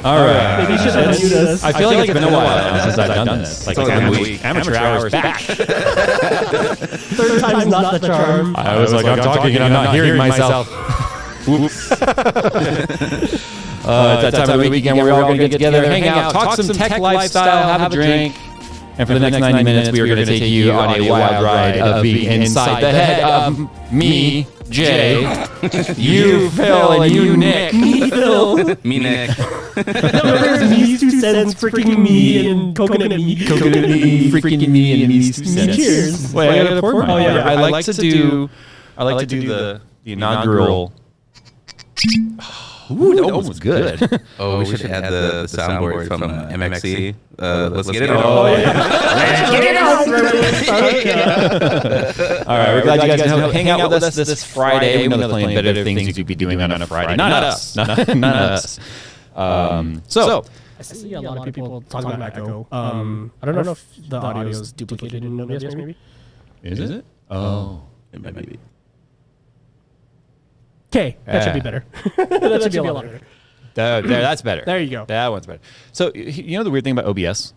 All right. Maybe you should unmute us. I feel like it's been a while since I've done this. Like amateur hours back. Third time's not the charm. I was like, I'm talking and I'm not hearing myself. Whoops. It's that time of the weekend where we're all going to get together, hang out, talk some tech lifestyle, have a drink. And for the next 90 minutes, we are going to take you on a wild ride of being inside the head of me, Jay, you, Phil, and you, Nick. Me, Phil. Me, Nick. No, there's me's 2 cents, freaking me, and coconut me. Coconut me, freaking me, and me's 2 cents. Cheers. Wait, I gotta pour mine. Oh, yeah. I like to do the inaugural. Ooh, that was good. Oh, we should add the soundboard from MXC. Let's get it on. Oh, yeah. All right, we're glad you guys can hang out with us this Friday. We know there's plenty of better things you could be doing on a Friday. Not us. Not us. So, I see a lot of people talking about Echo. I don't know if the audio is duplicated in OBS, maybe. is it? Oh. It might be. Okay, that should be better. That should be a lot better. There, that's better. There you go. That one's better. So, you know the weird thing about OBS?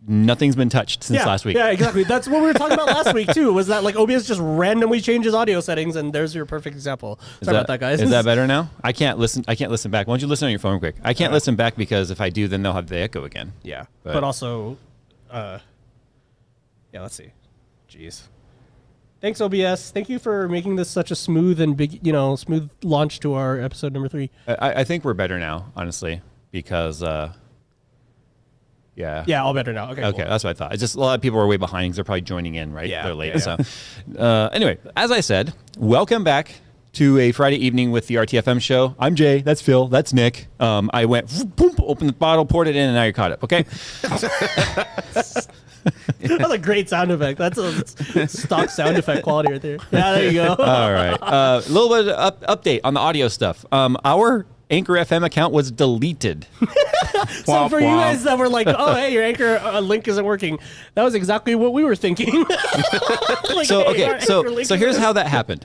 Nothing's been touched since last week. Yeah, exactly. That's what we were talking about last week, too, was that like OBS just randomly changes audio settings, and there's your perfect example. Sorry about that, guys. Is that better now? I can't listen back. Why don't you listen on your phone quick? I can't listen back because if I do, then they'll have the echo again. Yeah. But also, let's see. Jeez. Thanks, OBS. Thank you for making this such a smooth and big, smooth launch to our episode number 3. I think we're better now, honestly, because, Yeah, all better now. Okay, cool. That's what I thought. It's just a lot of people are way behind because they're probably joining in, right? Yeah, they're late. yeah. So, anyway, as I said, welcome back to a Friday evening with the RTFM show. I'm Jay. That's Phil. That's Nick. I went, boom, opened the bottle, poured it in, and now you're caught up. Okay. That's a great sound effect. That's a stock sound effect quality right there. Yeah, there you go. All right. A little bit of update on the audio stuff. Our Anchor FM account was deleted. So for you guys that were like, oh, hey, your Anchor link isn't working, that was exactly what we were thinking. So here's how that happened.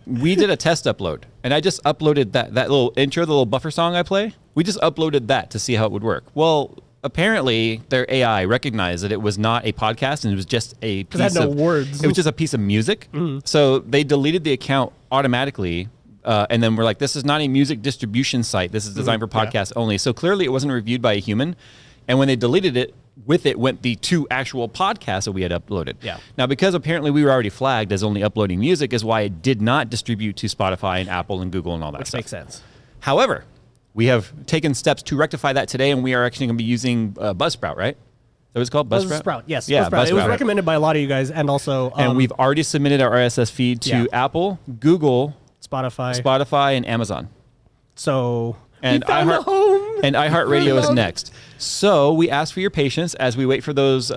We did a test upload, and I just uploaded that little intro, the little buffer song I play. We just uploaded that to see how it would work. Well, apparently their AI recognized that it was not a podcast and it was just a piece it had no words. It was just a piece of music. So they deleted the account automatically. And then we're like, this is not a music distribution site. This is designed for podcasts only. So clearly it wasn't reviewed by a human. And when they deleted it, with it went the 2 actual podcasts that we had uploaded. Yeah. Now, because apparently we were already flagged as only uploading music is why it did not distribute to Spotify and Apple and Google and all that stuff. Which makes sense. However, we have taken steps to rectify that today, and we are actually going to be using Buzzsprout, right? That was called Buzzsprout? Buzzsprout, yes. Yeah, Buzzsprout. It was Buzzsprout. recommended by a lot of you guys, and also... and we've already submitted our RSS feed to Apple, Google... Spotify and Amazon. So and iHeartRadio is next. So we ask for your patience as we wait for those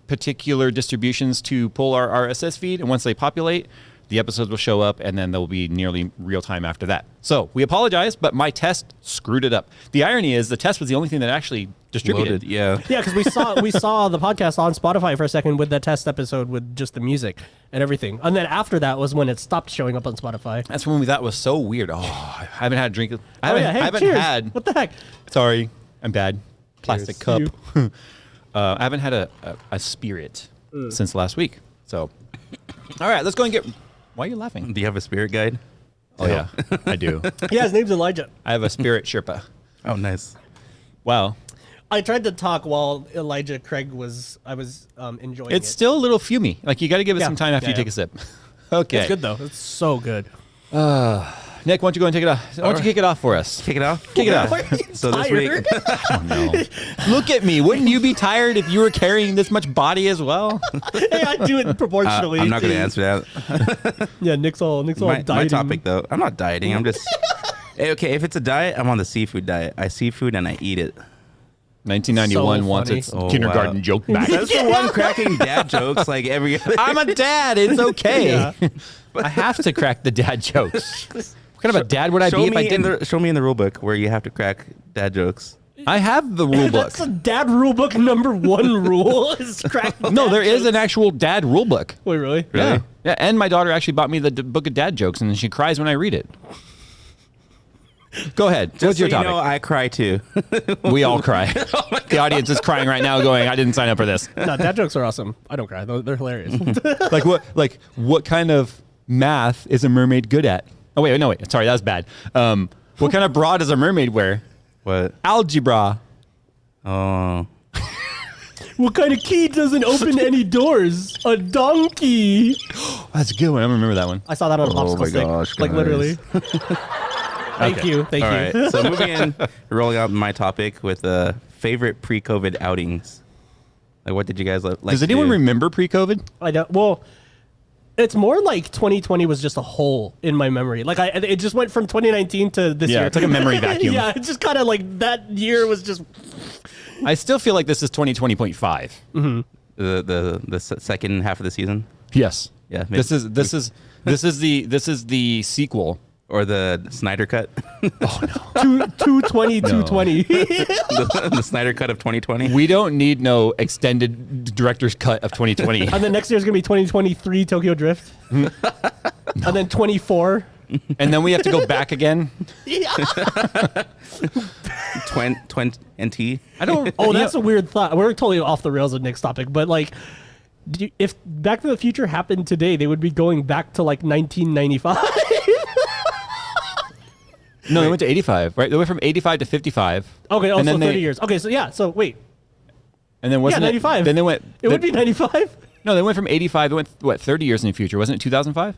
particular distributions to pull our RSS feed, and once they populate, the episodes will show up, and then they'll be nearly real time after that. So we apologize, but my test screwed it up. The irony is the test was the only thing that actually distributed. Yeah, because we saw the podcast on Spotify for a second with the test episode with just the music and everything, and then after that was when it stopped showing up on Spotify. That's when that was so weird. Oh, I haven't had a drink. I haven't cheers. had. What the heck? Sorry, I'm bad. Plastic Cheers. cup. I haven't had a spirit since last week. So, all right, let's go and get. Why are you laughing? Do you have a spirit guide? Oh, yeah, I do. Yeah, his name's Elijah. I have a spirit Sherpa. Oh, nice. Wow. I tried to talk while Elijah Craig was enjoying it. It's still a little fumy. Like, you got to give it some time after you take a sip. Okay. It's good, though. It's so good. Nick, why don't you go and take it off? Why don't you kick it off for us? Kick it off? Kick it off. So this week... I don't know. Look at me. Wouldn't you be tired if you were carrying this much body as well? Hey, I do it proportionally. I'm not going to answer that. Yeah, Nick's all dieting. My topic, though, I'm not dieting. I'm just... Hey, okay, if it's a diet, I'm on the seafood diet. I see food and I eat it. 1991 So wants funny. its kindergarten joke back. That's the one cracking dad jokes like every other. I'm a dad. It's okay. Yeah. I have to crack the dad jokes. What kind of a dad would I be if I didn't? Show me in the rule book where you have to crack dad jokes. I have the rule book. That's a dad rule book number 1 rule is crack. No, there is an actual dad rule book. Wait, really? Yeah. Yeah, and my daughter actually bought me the book of dad jokes, and she cries when I read it. Go ahead. Just What's your so you topic? know, I cry too. We all cry. The audience is crying right now going, I didn't sign up for this. No, dad jokes are awesome. I don't cry. They're hilarious. What kind of math is a mermaid good at? Oh, wait. Sorry, that was bad. What kind of bra does a mermaid wear? What? Algebra. Oh. What kind of key doesn't open any doors? A donkey. That's a good one. I remember that one. I saw that on a Oh popsicle my stick. gosh, Like guys. literally. Thank Okay. you. Thank All you. right. So moving in, rolling out my topic with favorite pre-COVID outings. Like, what did you guys like? Does to anyone do? remember pre-COVID? I don't. Well, it's more like 2020 was just a hole in my memory. Like it just went from 2019 to this year. It's like a memory vacuum. Yeah, it's just kind of like that year was just. I still feel like this is 2020.5. The second half of the season, Yes. Yeah, This is the sequel. or the Snyder cut, 220, 220. the Snyder cut of 2020. We don't need no extended director's cut of 2020. And then next year's gonna be 2023 Tokyo Drift. And then 24. And then we have to go back again. T. I don't. Oh, that's a weird thought. We're totally off the rails of Nick's topic, but like, if Back to the Future happened today, they would be going back to like 1995. No, they went to 85, right? They went from 85 to 55. Okay, also and then 30 years. Okay, so yeah, so wait. And then wasn't 95. it? Then they went. It would be 95? No, they went from 85. They went, what, 30 years in the future? Wasn't it 2005?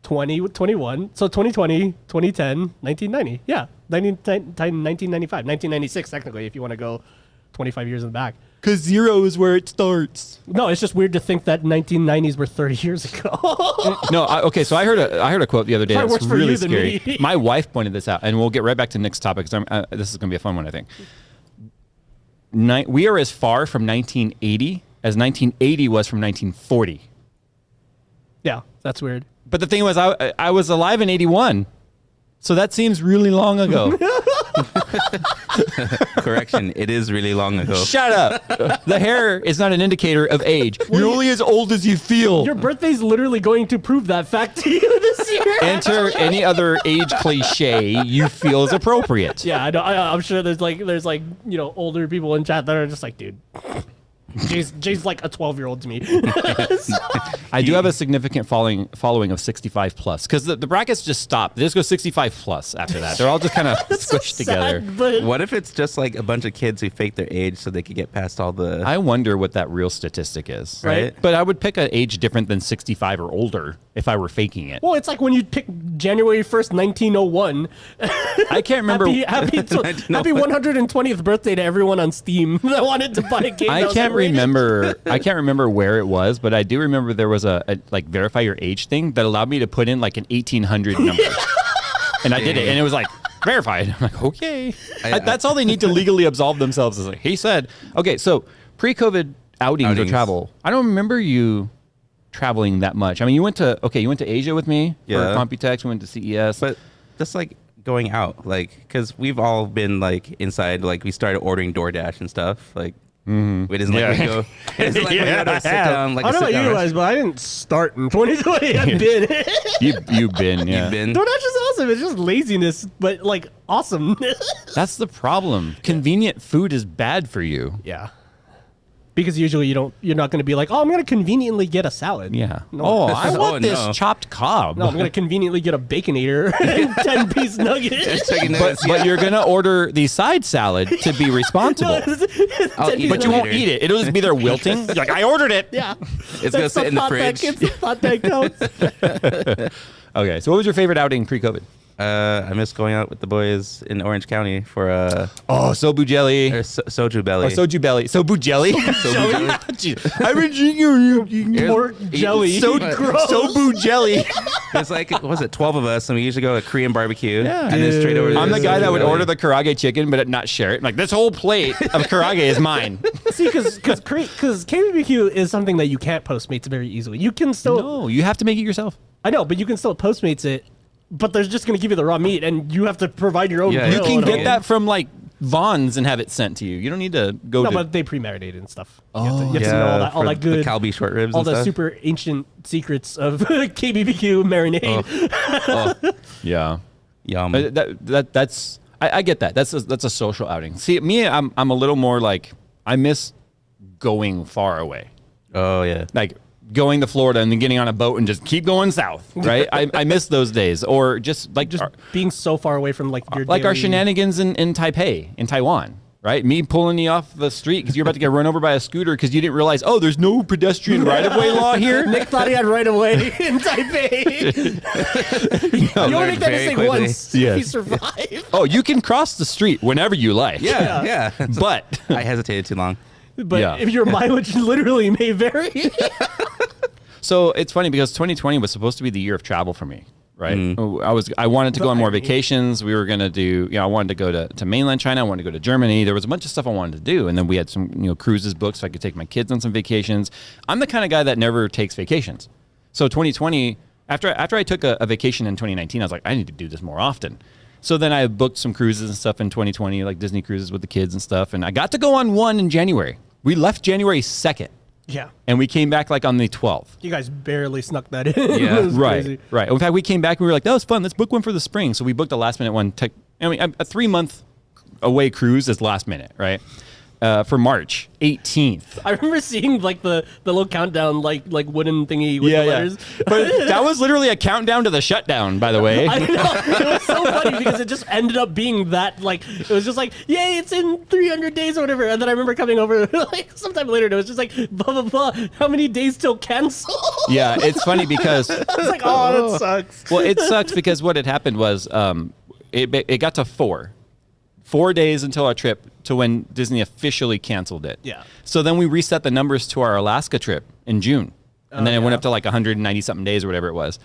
20, 21. So 2020, 2010, 1990. Yeah, 1995. 1996, technically, if you want to go 25 years in the back. Because 0 is where it starts. No, it's just weird to think that 1990s were 30 years ago. No, okay. So I heard a quote the other day Probably that's worse for really you than scary. me. My wife pointed this out, and we'll get right back to Nick's topic because this is going to be a fun one, I think. We are as far from 1980 as 1980 was from 1940. Yeah, that's weird. But the thing was, I was alive in 81, so that seems really long ago. Correction, it is really long ago. Shut up. The hair is not an indicator of age. You're only as old as you feel. Your birthday's literally going to prove that fact to you this year. Enter any other age cliche you feel is appropriate. Yeah, I'm sure there's older people in chat that are just like, dude, Jay's like a 12-year-old to me. I do have a significant following of 65 plus because the brackets just stop. They just go 65 plus after that. They're all just kind of squished together. But What if it's just like a bunch of kids who fake their age so they could get past all the I wonder what that real statistic is. Right. But I would pick an age different than 65 or older if I were faking it. well, it's like when you pick January 1st, 1901. I can't remember. Happy 120th birthday to everyone on Steam that wanted to buy a game. I can't remember where it was, but I do remember there was a like verify your age thing that allowed me to put in like an 1800 number. And I did it, and it was like verified. I'm like, okay. That's all they need to legally absolve themselves. Is like, he said, okay, so pre-COVID outings or travel. I don't remember you traveling that much. I mean, you went to Asia with me for Computex. We went to CES. But just like going out, like, because we've all been like inside, like we started ordering DoorDash and stuff. Like, it isn't like we go. It isn't like we go to a sit down. Like I don't know a sit about down you guys, but I didn't start in 2020. I've been. You've been, yeah. You've been. DoorDash is awesome. It's just laziness, but like awesome. That's the problem. Convenient food is bad for you. Yeah. Because usually you're not going to be like, oh, I'm going to conveniently get a salad. Yeah. No. Oh, I want no. this chopped cob. No, I'm going to conveniently get a Baconator and 10-piece nugget. Chicken But nuggets, you're gonna order the side salad to be responsible. I'll eat But you won't eat it. It'll just be there wilting. You're like, I ordered it. Yeah. It's gonna sit in the fridge. It's the thought that counts. Okay, so what was your favorite outing pre-COVID? I miss going out with the boys in Orange County for Oh, sobu jelly. soju belly. Or soju belly. Sobu jelly. Jeez. I've been drinking Pork jelly. So Gross. sobu jelly. It's like, what was it, 12 of us, and we usually go to Korean barbecue. Yeah. And then straight over to I'm the guy soju that would belly. order the karage chicken, but not share it. I'm like, this whole plate of karage is mine. See, because KBBQ is something that you can't Postmates very easily. You can still, No, you have to make it yourself. I know, but you can still Postmates it. But they're just going to give you the raw meat, and you have to provide your own. Yeah, grill You can and get all. that from like Vaughn's and have it sent to you. You don't need to go No, to. but they pre-marinated and stuff. You Oh. have to know all for that good, the Calbee short ribs all and the stuff. super ancient secrets of KBBQ marinade. Oh, Yeah. Yum. That's I get that. That's a social outing. See, me, I'm a little more like I miss going far away. Oh yeah. Like going to Florida and then getting on a boat and just keep going south, right? I miss those days. Or just being so far away from like your our daily... shenanigans in Taipei, in Taiwan, right? Me pulling you off the street because you're about to get run over by a scooter because you didn't realize, oh, there's no pedestrian right-of-way law here. Nick thought he had right-of-way in Taipei. You only make that mistake once if you survive. Oh, you can cross the street whenever you like. Yeah. But I hesitated too long. But if your mileage literally may vary. So it's funny because 2020 was supposed to be the year of travel for me, right? I wanted to go on more vacations. We were going to do, I wanted to go to mainland China. I wanted to go to Germany. There was a bunch of stuff I wanted to do. And then we had some, cruises booked so I could take my kids on some vacations. I'm the kind of guy that never takes vacations. So 2020, after I took a vacation in 2019, I was like, I need to do this more often. So then I booked some cruises and stuff in 2020, like Disney cruises with the kids and stuff. And I got to go on one in January. We left January 2nd. Yeah. And we came back like on the 12th. You guys barely snuck that in. Yeah. Right. Crazy. Right. In fact, we came back and we were like, that was fun. Let's book one for the spring. So we booked a last minute one. A 3-month away cruise is last minute, right? For March 18th. I remember seeing like the little countdown, like wooden thingy with the letters. But that was literally a countdown to the shutdown, by the way. I know. It was so funny because it just ended up being that, like, it was just like, yay, it's in 300 days or whatever. And then I remember coming over like sometime later and it was just like, blah, blah, blah. How many days till cancel? Yeah, it's funny because... I was like, oh, that sucks. Well, it sucks because what had happened was it got to 4 days until our trip to when Disney officially canceled it. Yeah. So then we reset the numbers to our Alaska trip in June. And then it went up to like 190 something days or whatever it was.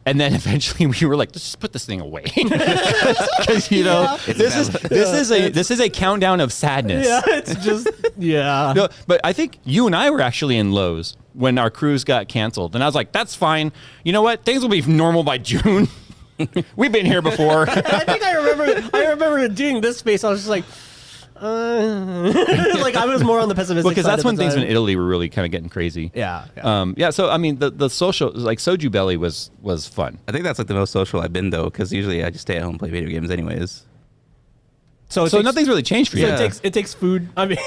And then eventually we were like, let's just put this thing away. Because, this is a countdown of sadness. Yeah, it's just, yeah. No, but I think you and I were actually in lows when our cruise got canceled. And I was like, that's fine. You know what? Things will be normal by June. We've been here before. I think I remember doing this face. I was just like, like I was more on the pessimistic because side that's when at the things time. in Italy were really kind of getting crazy. Yeah. So I mean, the social, like Soju Belly was fun. I think that's like the most social I've been though, because usually I just stay at home and play video games anyways. So nothing's really changed for you. So it takes food. I mean,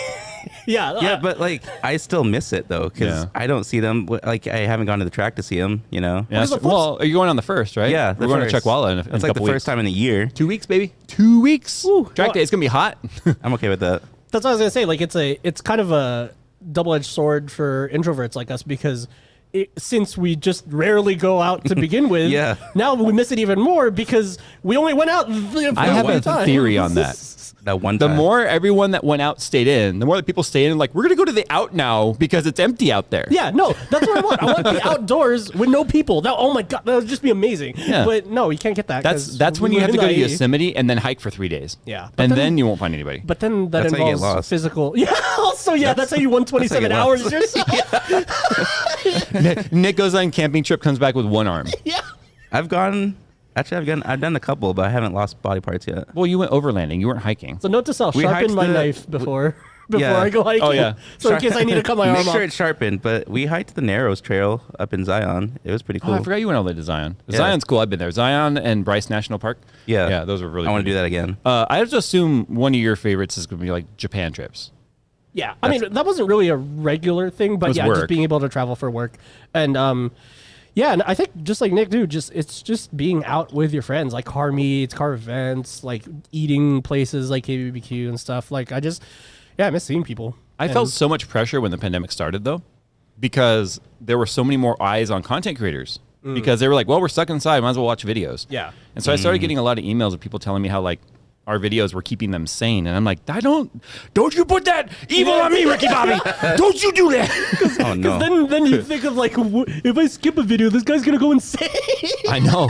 yeah, but like I still miss it though, because I don't see them. Like I haven't gone to the track to see them. Yeah, well, you're going on the first, right? Yeah, we're going to Chuckwalla in a It's like the couple first time in a year. 2 weeks, baby. 2 weeks. Ooh. Track day. It's gonna be hot. I'm okay with that. That's what I was gonna say. Like it's kind of a double-edged sword for introverts like us because since we just rarely go out to begin with, now we miss it even more because we only went out. I have a theory on that. That one The time. more everyone that went out stayed in, the more that people stayed in, like, we're going to go to the out now because it's empty out there. Yeah, no, that's what I want. I want the outdoors with no people. That, oh my God, that would just be amazing. Yeah. But no, you can't get that. That's when you have to go to Yosemite and then hike for 3 days. Yeah. And then you won't find anybody. But then that That's how you get involves lost. physical. Yeah, also, that's how you won 27 hours yourself. Nick goes on a camping trip, comes back with one arm. Yeah. I've done a couple, but I haven't lost body parts yet. Well, you went overlanding. You weren't hiking. So note to self, We sharpen hiked my the- knife before Yeah. I go hiking. Oh, yeah. So in case I need to cut my arm Make off. sure it's sharpened, but we hiked the Narrows Trail up in Zion. It was pretty cool. Oh, I forgot you went all the way to Zion. Yeah. Zion's cool. I've been there. Zion and Bryce National Park. Yeah. Those were really I want to pretty do that again. I have to assume one of your favorites is going to be like Japan trips. Yeah, I mean that wasn't really a regular thing, but was yeah, work. just being able to travel for work, and yeah, and I think just like Nick, dude, it's just being out with your friends, like car meets, car events, like eating places like KBBQ and stuff. Like I miss seeing people. I felt so much pressure when the pandemic started, though, because there were so many more eyes on content creators. Because they were like, well, we're stuck inside, might as well watch videos. Yeah. And so I started getting a lot of emails of people telling me how, like, our videos were keeping them sane. And I'm like, don't you put that evil on me, Ricky Bobby. Don't you do that. Oh, no. Then you think of like, if I skip a video, this guy's gonna go insane. I know.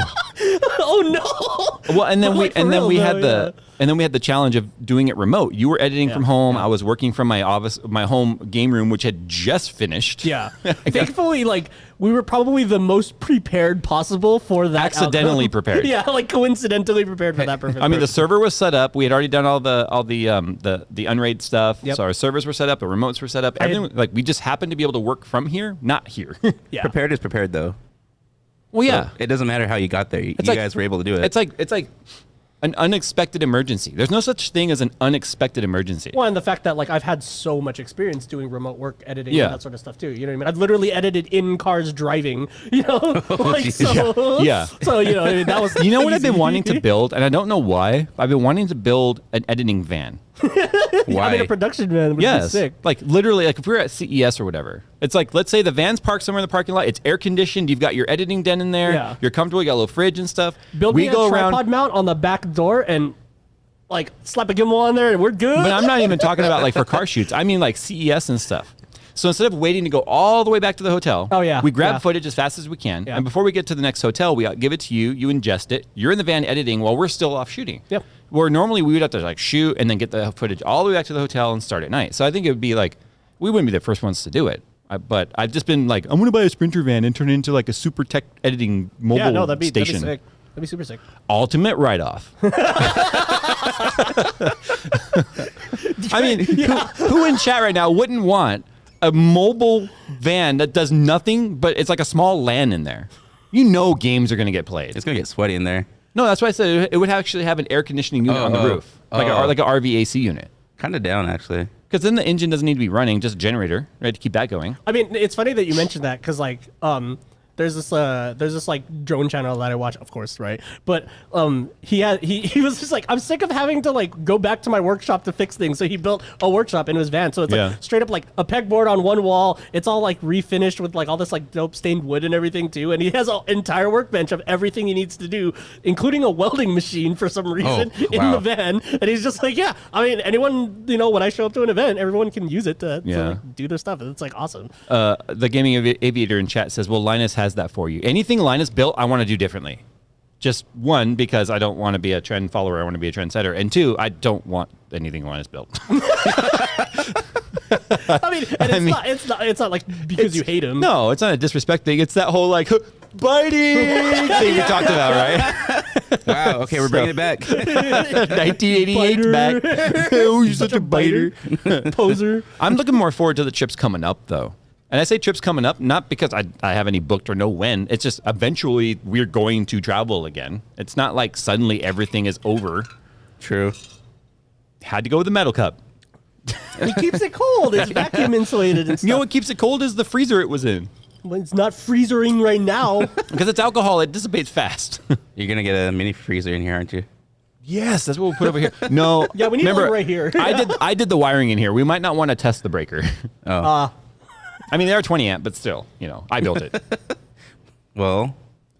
Oh no. Well, and then But, like, for we real, had though, we had the challenge of doing it remote. You were editing from home. I was working from my office, my home game room, which had just finished. Yeah. Thankfully, like we were probably the most prepared possible for that. Accidentally outcome. prepared. Yeah, like coincidentally prepared for that purpose. I mean, the server was set up. We had already done all the Unraid stuff. Yep. So our servers were set up. The remotes were set up. Everything, like we just happened to be able to work from here, not here. yeah. Prepared is prepared, though. Well, yeah. So it doesn't matter how you got there. You like- guys were able to do it. It's like an unexpected emergency. There's no such thing as an unexpected emergency. Well, and the fact that like I've had so much experience doing remote work, editing, Yeah. and that sort of stuff too. You know what I mean? I've literally edited in cars driving. You know, like so. Yeah. So you know, I mean, that was. You know what I've been easy. wanting to build, and I don't know why. I've been wanting to build an editing van. Why? I mean, a production van would be Yes, sick. like literally, like if we were at CES or whatever, it's like let's say the van's parked somewhere in the parking lot. It's air conditioned. You've got your editing den in there. Yeah. You're comfortable. You got a little fridge and stuff. Build we me a go tripod around. mount on the back door and like slap a gimbal on there, and we're good. But I'm not even talking about like for car shoots. I mean like CES and stuff. So instead of waiting to go all the way back to the hotel, Oh, yeah, we grab yeah. footage as fast as we can, Yeah. and before we get to the next hotel, we give it to you. You ingest it. You're in the van editing while we're still off shooting. Yep. Where normally we would have to like shoot and then get the footage all the way back to the hotel and start at night. So I think it would be like we wouldn't be the first ones to do it. But I've just been like, I'm going to buy a Sprinter van and turn it into like a super tech editing mobile yeah, no, that'd be station. sick. That'd be super sick. Ultimate write-off. I mean, who in chat right now wouldn't want a mobile van that does nothing, but it's like a small LAN in there? You know games are going to get played. It's gonna get sweaty in there. No, that's why I said it would actually have an air conditioning unit on the roof, like a RVAC unit. Kind of down actually. Because then the engine doesn't need to be running, just a generator, right, to keep that going. I mean, it's funny that you mentioned that because like there's this like drone channel that I watch, of course, right? But he was just like, I'm sick of having to like go back to my workshop to fix things. So he built a workshop in his van. So it's Yeah. like straight up like a pegboard on one wall. It's all like refinished with like all this like dope stained wood and everything too. And he has an entire workbench of everything he needs to do, including a welding machine for some reason in wow. the van. And he's just like, yeah, I mean, anyone, you know, when I show up to an event, everyone can use it to like, do their stuff. And it's like awesome. The gaming aviator in chat says, well, Linus has that for you. Anything Linus built, I want to do differently. Just one, because I don't want to be a trend follower. I want to be a trendsetter. And two, I don't want anything Linus built. I mean, and it's not like because you hate him. No, it's not a disrespect thing. It's that whole like biting thing we talked about, right? Wow. Okay, we're bringing it back. 1988 back. Oh, you're such a biter. Poser. I'm looking more forward to the trips coming up, though. And I say trips coming up, not because I have any booked or know when. It's just eventually we're going to travel again. It's not like suddenly everything is over. True. Had to go with the metal cup. It keeps it cold. It's vacuum insulated and stuff. You know what keeps it cold is the freezer it was in. Well, it's not freezering right now. Because it's alcohol, it dissipates fast. You're gonna get a mini freezer in here, aren't you? Yes, that's what we'll put over here. No. Yeah, we need one right here. I did the wiring in here. We might not want to test the breaker. Oh. I mean, they are 20 amp, but still, you know, I built it. Well,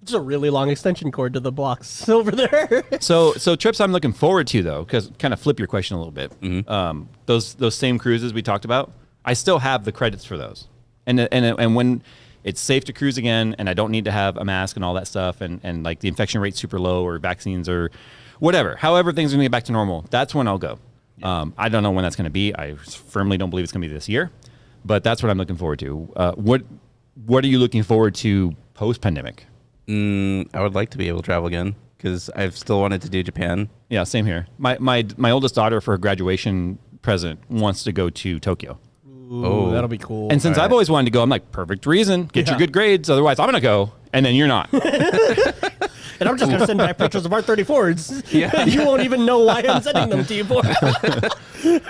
It's a really long extension cord to the blocks over there. So trips I'm looking forward to, though, because kind of flip your question a little bit. Those same cruises we talked about, I still have the credits for those. And when it's safe to cruise again and I don't need to have a mask and all that stuff and like the infection rate's super low or vaccines or whatever, however things are going to get back to normal, that's when I'll go. I don't know when that's going to be. I firmly don't believe it's going to be this year. But that's what I'm looking forward to. What are you looking forward to post-pandemic? I would like to be able to travel again because I've still wanted to do Japan. Yeah, same here. My oldest daughter, for her graduation present, wants to go to Tokyo. Ooh, that'll be cool. And since I've always wanted to go, I'm like, perfect reason. Get your good grades. Otherwise, I'm going to go. And then you're not. And I'm just going to send back pictures of R34s. Yeah. You won't even know why I'm sending them to you for.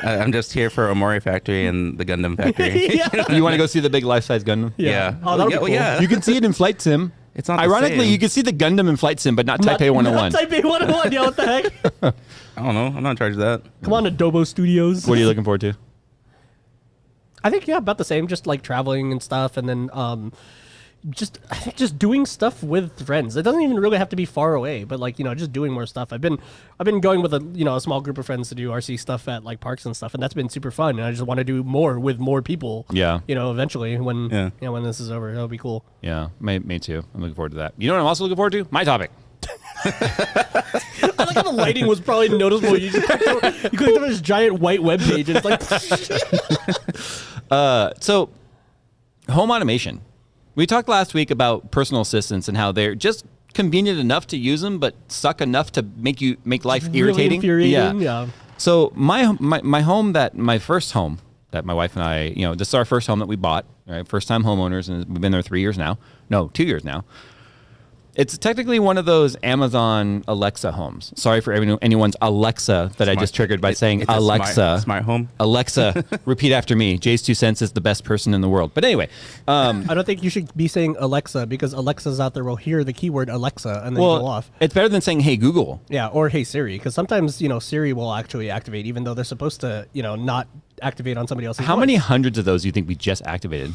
I'm just here for Omori Factory and the Gundam Factory. Yeah. You want to go see the big life-size Gundam? Yeah. Oh, that'll be cool. yeah. You can see it in Flight Sim. It's not the Ironically, same. you can see the Gundam in Flight Sim, but not Taipei 101. Not Taipei 101. Yeah, what the heck? I don't know. I'm not in charge of that. Come on, Adobo Studios. What are you looking forward to? I think, yeah, about the same. Just like traveling and stuff. And then I think just doing stuff with friends. It doesn't even really have to be far away, but like, you know, just doing more stuff. I've been going with a small group of friends to do RC stuff at like parks and stuff, and that's been super fun. And I just want to do more with more people. Yeah. You know, eventually when Yeah. when this is over, that'll be cool. Yeah, me too. I'm looking forward to that. You know what I'm also looking forward to? My topic. I like how the lighting was probably noticeable. You clicked on this giant white web page and it's like So, home automation. We talked last week about personal assistants and how they're just convenient enough to use them, but suck enough to make life really irritating. infuriating. Yeah. So my first home that my wife and I, this is our first home that we bought, right? First time homeowners, and we've been there 3 years now. No, 2 years now. It's technically one of those Amazon Alexa homes. Sorry for anyone's Alexa that I just triggered by saying it's a Alexa. smart home. Alexa, repeat after me. Jay's 2 cents is the best person in the world. But anyway, I don't think you should be saying Alexa because Alexas out there will hear the keyword Alexa and then go off. it's better than saying, hey, Google. Yeah, or hey Siri, because sometimes Siri will actually activate even though they're supposed to not activate on somebody else's. How voice. many hundreds of those do you think we just activated?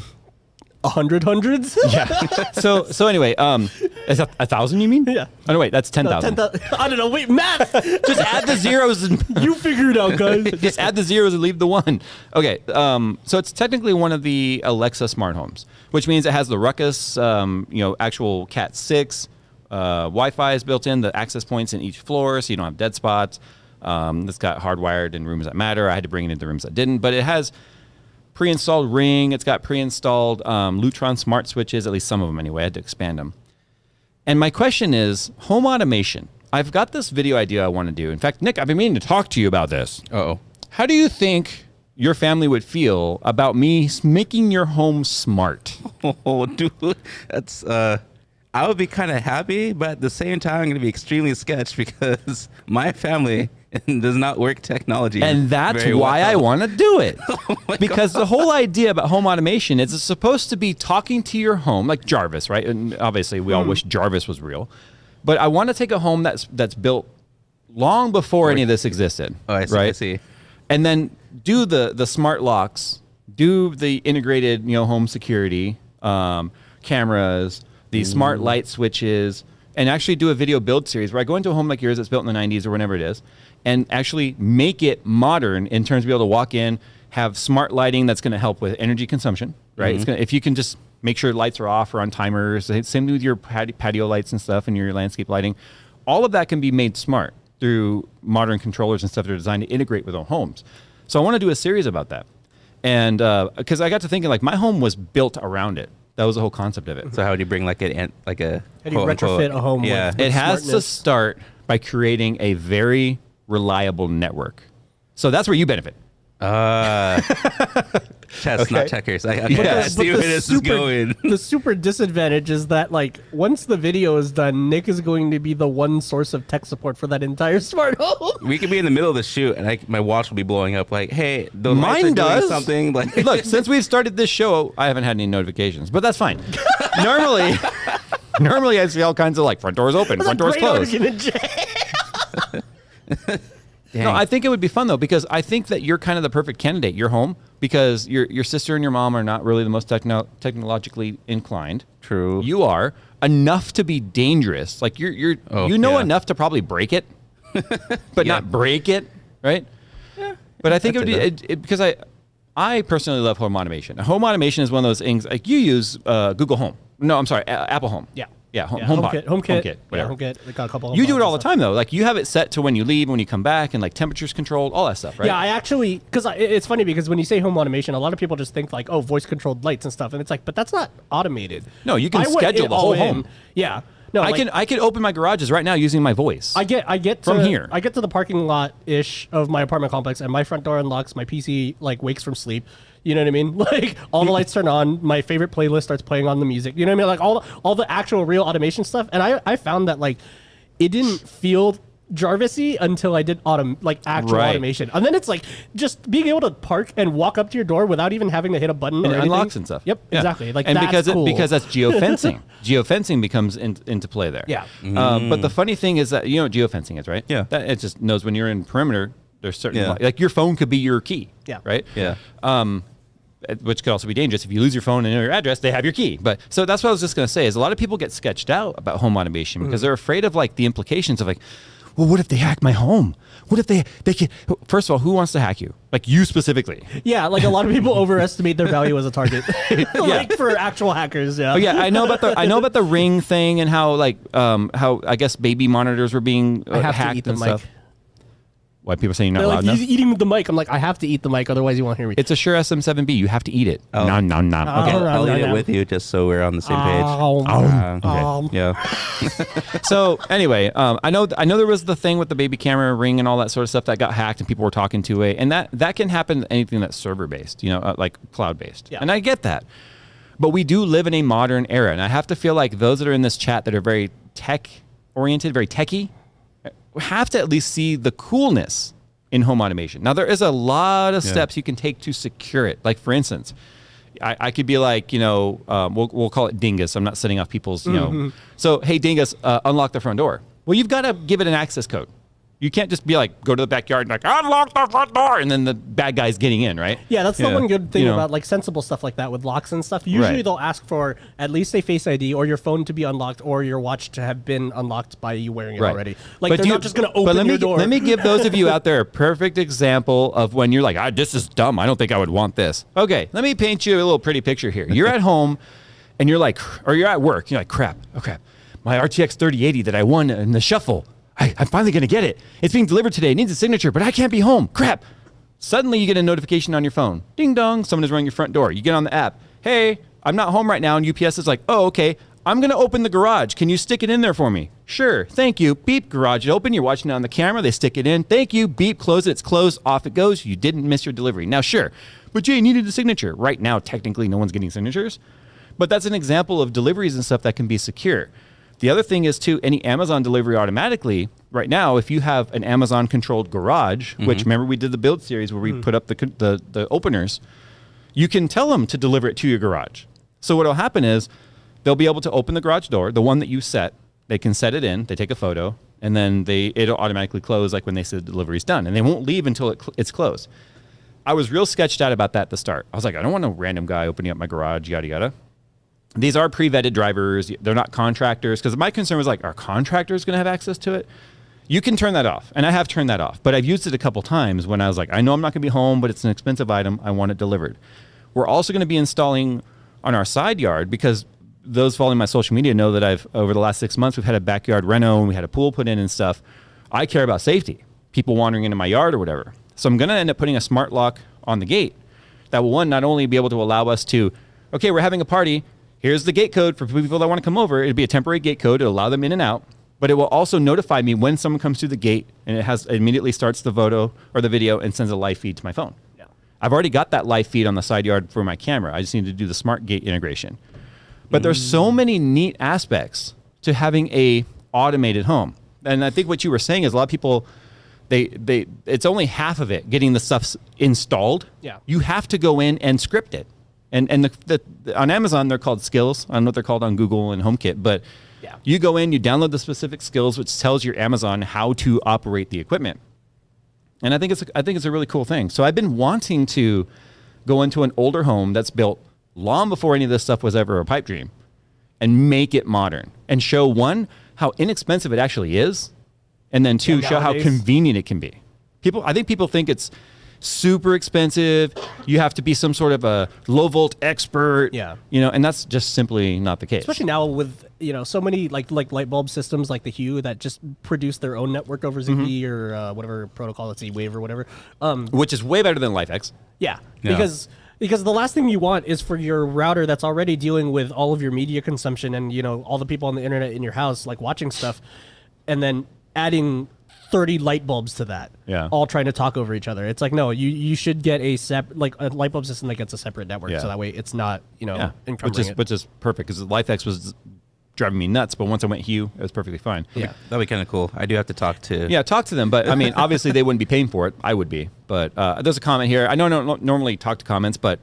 100 hundreds? Yeah. So anyway, is that 1,000? You mean? Yeah. Oh no, wait, that's 10,000. 10,000. I don't know. Wait, math. Just add the zeros and You figure it out, guys. just add the zeros and leave the 1. Okay. So it's technically one of the Alexa smart homes, which means it has the Ruckus, actual Cat 6. Wi-Fi is built in, the access points in each floor, so you don't have dead spots. It's got hardwired in rooms that matter. I had to bring it into rooms that didn't, but it has pre-installed Ring. It's got pre-installed Lutron smart switches, at least some of them anyway. I had to expand them. And my question is, home automation. I've got this video idea I want to do. In fact, Nick, I've been meaning to talk to you about this. Uh-oh. How do you think your family would feel about me making your home smart? Oh, dude, that's I would be kind of happy, but at the same time, I'm going to be extremely sketched because my family does not work technology. And that's very why I well. want to do it. Oh my Because the whole idea about home automation is it's supposed to be talking to your home, like Jarvis, right? And obviously, we all wish Jarvis was real. But I want to take a home that's built long before any of this existed. Oh, I see. Right? I see. And then do the smart locks, do the integrated home security, cameras, the smart light switches, and actually do a video build series where I go into a home like yours that's built in the 90s or whenever it is, and actually make it modern in terms of being able to walk in, have smart lighting that's going to help with energy consumption, right? It's gonna, if you can just make sure lights are off or on timers, same with your patio lights and stuff and your landscape lighting, all of that can be made smart through modern controllers and stuff that are designed to integrate with our homes. So I want to do a series about that. And because I got to thinking, like, my home was built around it. That was the whole concept of it. So how would you bring like a How do you quote, retrofit unquote, a home? Yeah. With It has to smartness? start by creating a very reliable network. So that's where you benefit. Chess, Okay. not checkers. I Yeah. see where this is going. The super disadvantage is that, like, once the video is done, Nick is going to be the one source of tech support for that entire smart home. We could be in the middle of the shoot, and my watch will be blowing up. Like, hey, the lights Mine are doing does something. Like, Look, since we've started this show, I haven't had any notifications, but that's fine. Normally I see all kinds of like front doors open, front doors Great closed. argument, Jay. dang. No, I think it would be fun though, because I think that you're kind of the perfect candidate. You're home because your sister and your mom are not really the most technologically inclined. True. You are enough to be dangerous. Like you know yeah. enough to probably break it, but Yeah. not break it, right? Yeah. But I think it would that's be because I personally love home automation. Home automation is one of those things like you use Google Home. No, I'm sorry, Apple Home. Yeah. Yeah, Yeah, HomeKit, HomeKit, whatever. Yeah, HomeKit. They got a couple. You do it HomePods all the and stuff. time though. Like you have it set to when you leave, when you come back, and like temperatures controlled, all that stuff, right? Yeah, I actually, because it's funny because when you say home automation, a lot of people just think like, oh, voice controlled lights and stuff, and it's like, but that's not automated. No, you can I went schedule the all whole in. home. Yeah, no, I like, can open my garages right now using my voice. I get From to, here. I get to the parking lot ish of my apartment complex, and my front door unlocks. My PC like wakes from sleep. You know what I mean? Like all the lights turn on. My favorite playlist starts playing on the music. You know what I mean? Like all the actual real automation stuff. And I found that like it didn't feel Jarvis-y until I did actual Right. automation. And then it's like just being able to park and walk up to your door without even having to hit a button and or it anything. unlocks and stuff. Yep, Yeah. exactly. Like and that's cool. because that's geofencing. Geofencing becomes into play there. Yeah. But the funny thing is that you know what geofencing is, right? Yeah. That it just knows when you're in perimeter. There's certain Yeah. like your phone could be your key. Yeah. Right. Yeah. Which could also be dangerous. If you lose your phone and your address, they have your key. But so that's what I was just going to say is a lot of people get sketched out about home automation because they're afraid of like the implications of like, well, what if they hack my home? What if they can? First of all, who wants to hack you? Like you specifically. Yeah, like a lot of people overestimate their value as a target. Like for actual hackers, yeah. Oh yeah, I know about the Ring thing and how like how I guess baby monitors were being I have hacked to eat the and mic. stuff. Why people saying you're They're not like, loud he's enough? eating the mic. I'm like, I have to eat the mic, otherwise you won't hear me. It's a Shure SM7B. You have to eat it. Oh. Nom nom nom. Okay. I'll no, eat no. it with you just so we're on the same page. Okay. Yeah. So anyway, I know there was the thing with the baby camera Ring and all that sort of stuff that got hacked and people were talking to it, and that can happen to anything that's server based, like cloud based. Yeah. And I get that, but we do live in a modern era, and I have to feel like those that are in this chat that are very tech-oriented, very techie, have to at least see the coolness in home automation. Now, there is a lot of steps you can take to secure it. Like, for instance, I could be like, we'll call it Dingus. I'm not setting off people's, So, hey, Dingus, unlock the front door. Well, you've got to give it an access code. You can't just be like, go to the backyard and like, unlock the front door, and then the bad guy's getting in, right? Yeah, that's the one good thing about like sensible stuff like that with locks and stuff. Usually they'll ask for at least a Face ID or your phone to be unlocked or your watch to have been unlocked by you wearing it already. Like, they're not just going to open your door. Let me give those of you out there a perfect example of when you're like, this is dumb. I don't think I would want this. Okay, let me paint you a little pretty picture here. You're at home and you're like, or you're at work. You're like, crap. My RTX 3080 that I won in the shuffle, I'm finally going to get it. It's being delivered today. It needs a signature, but I can't be home. Crap. Suddenly you get a notification on your phone. Ding dong, someone is running your front door. You get on the app. Hey, I'm not home right now. And UPS is like, oh, okay. I'm going to open the garage. Can you stick it in there for me? Sure. Thank you. Beep, garage is open. You're watching it on the camera. They stick it in. Thank you. Beep, close it. It's closed. Off it goes. You didn't miss your delivery. Now, sure. But Jay needed a signature. Right now, technically, no one's getting signatures. But that's an example of deliveries and stuff that can be secure. The other thing is, too, any Amazon delivery automatically, right now, if you have an Amazon-controlled garage, which, remember, we did the build series where we put up the openers, you can tell them to deliver it to your garage. So what will happen is they'll be able to open the garage door, the one that you set. They can set it in. They take a photo, and then it'll automatically close like when they say the delivery's done. And they won't leave until it's closed. I was real sketched out about that at the start. I was like, I don't want no random guy opening up my garage, yada, yada. These are pre-vetted drivers. They're not contractors. Because my concern was like, are contractors going to have access to it? You can turn that off. And I have turned that off. But I've used it a couple times when I was like, I know I'm not going to be home, but it's an expensive item. I want it delivered. We're also going to be installing on our side yard, because those following my social media know that over the last 6 months, we've had a backyard reno and we had a pool put in and stuff. I care about safety. People wandering into my yard or whatever. So I'm going to end up putting a smart lock on the gate that will, one, not only be able to allow us to, okay, we're having a party. Here's the gate code for people that want to come over. It'll be a temporary gate code. It'll allow them in and out. But it will also notify me when someone comes through the gate, and it immediately starts the photo or the video and sends a live feed to my phone. Yeah. I've already got that live feed on the side yard for my camera. I just need to do the smart gate integration. But there's so many neat aspects to having a automated home. And I think what you were saying is a lot of people, it's only half of it getting the stuff installed. Yeah. You have to go in and script it. And on Amazon, they're called skills. I don't know what they're called on Google and HomeKit, but you go in, you download the specific skills, which tells your Amazon how to operate the equipment. And I think it's a really cool thing. So I've been wanting to go into an older home that's built long before any of this stuff was ever a pipe dream, and make it modern and show, one, how inexpensive it actually is, and then two, show how convenient it can be. I think people think it's super expensive. You have to be some sort of a low volt expert. Yeah. And that's just simply not the case. Especially now with, so many like light bulb systems like the Hue that just produce their own network over ZigBee or whatever protocol, let's see, Wave or whatever. Which is way better than LifeX. Yeah. Because the last thing you want is for your router that's already dealing with all of your media consumption and, all the people on the internet in your house, like watching stuff, and then adding 30 light bulbs to that, all trying to talk over each other. It's like, no, you should get a light bulb system that gets a separate network, so that way it's not, encumbering which is perfect, because LifeX was driving me nuts, but once I went Hue, it was perfectly fine. Yeah, that'd be kind of cool. I do have to talk to them, but I mean, obviously they wouldn't be paying for it. I would be, but there's a comment here. I know I don't normally talk to comments, but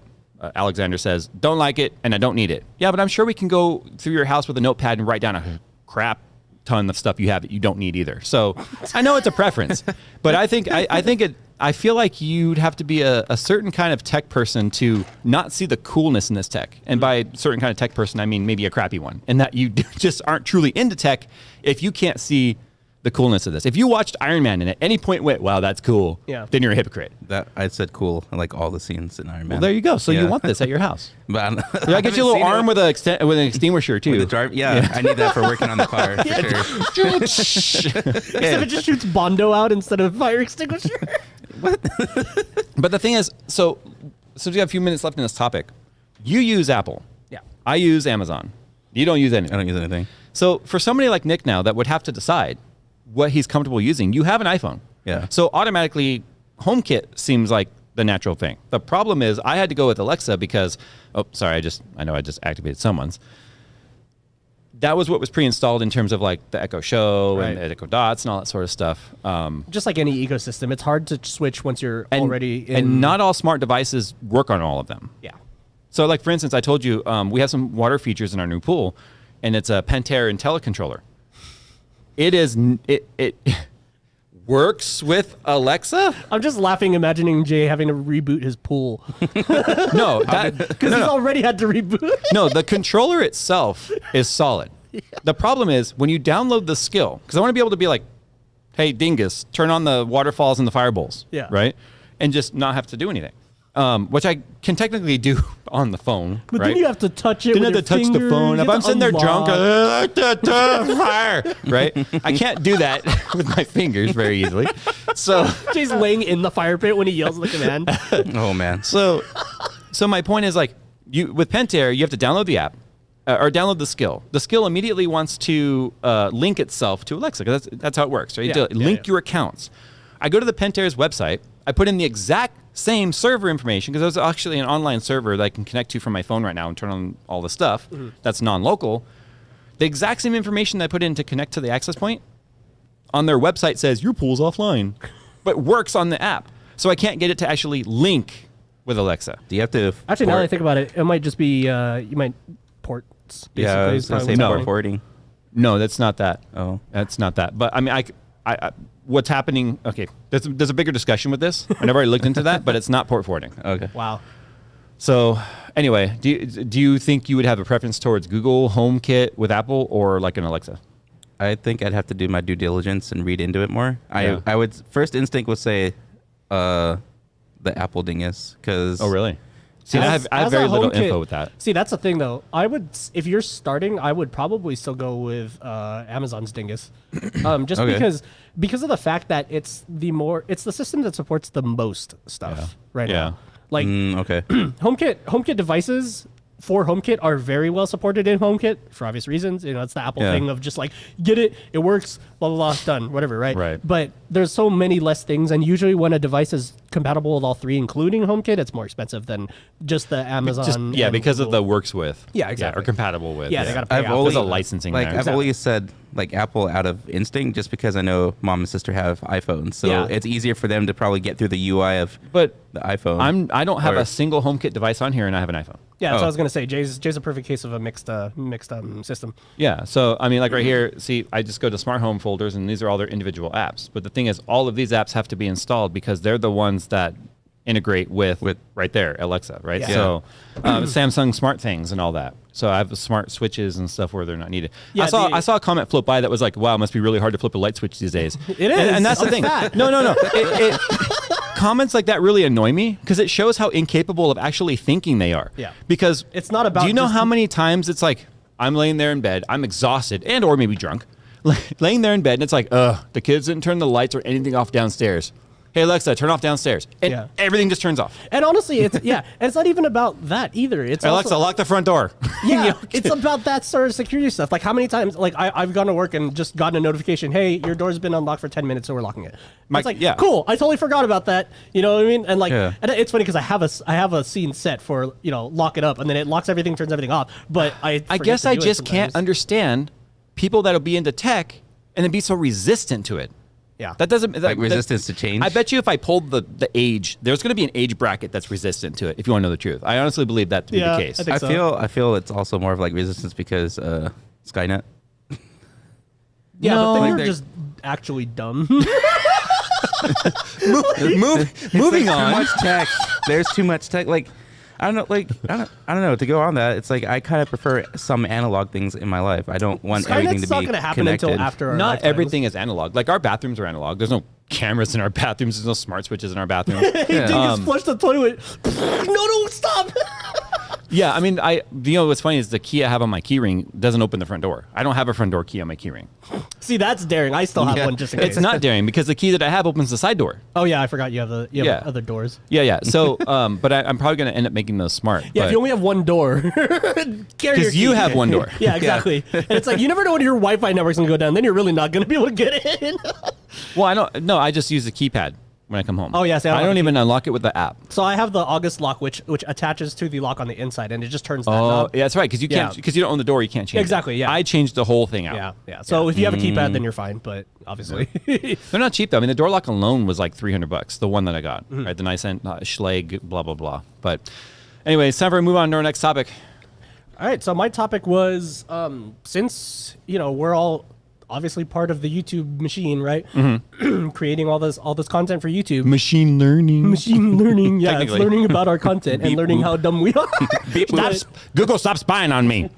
Alexander says, don't like it and I don't need it. Yeah, but I'm sure we can go through your house with a notepad and write down a crap ton of stuff you have that you don't need either. So I know it's a preference, but I feel like you'd have to be a certain kind of tech person to not see the coolness in this tech. And by certain kind of tech person, I mean maybe a crappy one, and that you just aren't truly into tech if you can't see the coolness of this. If you watched Iron Man and at any point went, wow, that's cool, then you're a hypocrite. That I said cool. I like all the scenes in Iron Man. Well, there you go. So you want this at your house. But I get you a little arm with an extinguisher too. With I need that for working on the car for sure. Except it just shoots Bondo out instead of fire extinguisher. What? But the thing is, so we have a few minutes left in this topic. You use Apple. Yeah. I use Amazon. You don't use anything. I don't use anything. So for somebody like Nick now that would have to decide what he's comfortable using, you have an iPhone. Yeah. So automatically, HomeKit seems like the natural thing. The problem is I had to go with Alexa because, I just activated someone's. that was what was pre-installed in terms of like the Echo Show Right. and the Echo Dots and all that sort of stuff. Just like any ecosystem, it's hard to switch once you're already in. And not all smart devices work on all of them. Yeah. So, like for instance, I told you we have some water features in our new pool, and it's a Pentair IntelliController. It works with Alexa. I'm just laughing, imagining Jay having to reboot his pool No, because he's already had to reboot. no, the controller itself is solid. The problem is when you download the skill, because I want to be able to be like, hey, Dingus, turn on the waterfalls and the fire bowls. Yeah. Right? And just not have to do anything. Which I can technically do on the phone. But right? then you have to touch it. Didn't with have to your touch the finger. phone. You If have I'm to sitting there drunk, unlock. fire, right? I can't do that with my fingers very easily. So, Jay's laying in the fire pit when he yells the command. Oh man. so my point is like, with Pentair, you have to download the app or download the skill. The skill immediately wants to link itself to Alexa because that's how it works, right? You have to link your accounts. I go to the Pentair's website. I put in the exact same server information because there's actually an online server that I can connect to from my phone right now and turn on all the stuff that's non-local. The exact same information that I put in to connect to the access point on their website says your pool's offline, but works on the app. So I can't get it to actually link with Alexa. Do you have to? Actually, now that I think about it, it might just be you might ports. Basically, Yeah, I was is gonna probably say what's no. happening. forwarding. No, that's not that. Oh. That's not that. But I mean, I what's happening? Okay, there's a bigger discussion with this. I never already looked into that, but it's not port forwarding. Okay. Wow. So anyway, do you think you would have a preference towards Google HomeKit with Apple or like an Alexa? I think I'd have to do my due diligence and read into it more. Yeah. I would first instinct would say the Apple dingus because Oh, really? See, I have As a very little HomeKit- info with that. See, that's the thing, though. I would, if you're starting, I would probably still go with Amazon's Dingus, just Okay. because of the fact that it's the system that supports the most stuff right Yeah. now. Like okay. HomeKit devices for HomeKit are very well supported in HomeKit for obvious reasons. You know, it's the Apple Yeah. thing of just like, get it, it works, blah, blah, blah, done, whatever, right? Right. But there's so many less things. And usually when a device is compatible with all three, including HomeKit, it's more expensive than just the Amazon. Just because of Google. the works with. Yeah, exactly. or compatible with. Yeah, they gotta pay I've Apple. always There's a licensing like there. I've always said like Apple out of instinct just because I know mom and sister have iPhones, so Yeah. it's easier for them to probably get through the UI of But the iPhone. I don't have Or- a single HomeKit device on here, and I have an iPhone. Yeah, that's what Oh. I was gonna say. Jay's a perfect case of a mixed system. Yeah. So, I mean, like right here, see, I just go to smart home folders and these are all their individual apps. But the thing is, all of these apps have to be installed because they're the ones that integrate with right there, Alexa, right? Yeah. So, Samsung smart things and all that. So I have smart switches and stuff where they're not needed. Yeah, I saw a comment float by that was like, wow, it must be really hard to flip a light switch these days. It is. And that's the I'm thing. fat. No. Comments like that really annoy me because it shows how incapable of actually thinking they are. Yeah. Because It's not about Do you know just- how many times it's like I'm laying there in bed, I'm exhausted and or maybe drunk, laying there in bed and it's like, the kids didn't turn the lights or anything off downstairs. Hey Alexa, turn off downstairs, and Yeah. everything just turns off. And honestly, it's and it's not even about that either. It's Alexa, also, lock the front door. yeah, You know? it's about that sort of security stuff. Like how many times, like I've gone to work and just gotten a notification, hey, your door's been unlocked for 10 minutes, so we're locking it. It's like, yeah. cool. I totally forgot about that. You know what I mean? And like, Yeah. and it's funny because I have a scene set for lock it up, and then it locks everything, turns everything off. But I guess forget I to do it just can't sometimes. understand people that'll be into tech and then be so resistant to it. Yeah, That doesn't like resistance to change. I bet you if I pulled the age, there's going to be an age bracket that's resistant to it. If you want to know the truth, I honestly believe that to be Yeah, the case. I think I so. I feel it's also more of like resistance because Skynet. Yeah, No. but then Like you're they're- just actually dumb. Moving Too on. much tech. There's too much tech. Like I don't know. Like I don't know. To go on that, it's like I kind of prefer some analog things in my life. I don't want everything Skynet's to not be going to happen connected. until after our Not lifetimes. everything is analog. Like our bathrooms are analog. There's no cameras in our bathrooms. There's no smart switches in our bathrooms. Hey, Dingus, flush the toilet. No, stop. Yeah, I mean, what's funny is the key I have on my key ring doesn't open the front door. I don't have a front door key on my key ring. See, that's daring. I still have Yeah. one just in case. It's not daring because the key that I have opens the side door. Oh yeah, I forgot you have Yeah. other doors. Yeah. So, but I'm probably going to end up making those smart. Yeah, if you only have one door, because you have one door. Yeah, exactly. And it's like you never know when your Wi-Fi network's gonna go down. Then you're really not gonna be able to get in. Well, I don't. No, I just use the keypad. when I come home. Oh, yeah, see, I I don't don't have even unlock it with the app. So I have the August lock, which attaches to the lock on the inside, and it just turns that Oh, knob. yeah, that's right. Because you can't, because you don't own the door, you can't change Exactly, it. yeah. I changed the whole thing out. Yeah, yeah. So if you have a keypad, then you're fine. But obviously, They're not cheap though. I mean, the door lock alone was like $300. The one that I got, right? The nice Schleg, blah blah blah. But anyway, it's time for to move on to our next topic. all right. So my topic was since we're all obviously part of the YouTube machine, right? Creating all this content for YouTube. Machine learning. Machine learning, yeah, it's Technically. learning about our content and learning how dumb we are. Google, stop spying on me.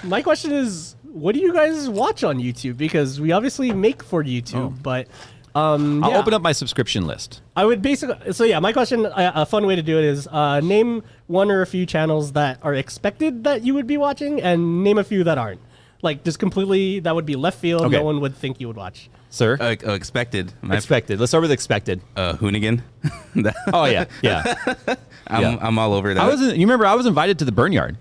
My question is, what do you guys watch on YouTube? Because we obviously make for YouTube, but I'll open up my subscription list. I would basically. So yeah, my question, a fun way to do it is name one or a few channels that are expected that you would be watching, and name a few that aren't. Like just completely, that would be left field. Okay. No one would think you would watch. Sir? Expected. Expected. Let's start with expected. Hoonigan. Oh, yeah. Yeah. I'm all over that. You remember I was invited to the burn yard.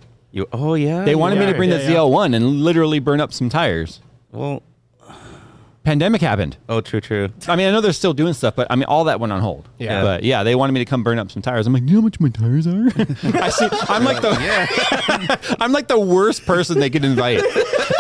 Oh yeah. They wanted me to bring Yeah, the yeah. ZL1 and literally burn up some tires. Well. Pandemic happened. Oh, true. I mean, I know they're still doing stuff, but I mean, all that went on hold. Yeah. But yeah, they wanted me to come burn up some tires. I'm like, you know how much my tires are? I'm like I'm like the worst person they could invite.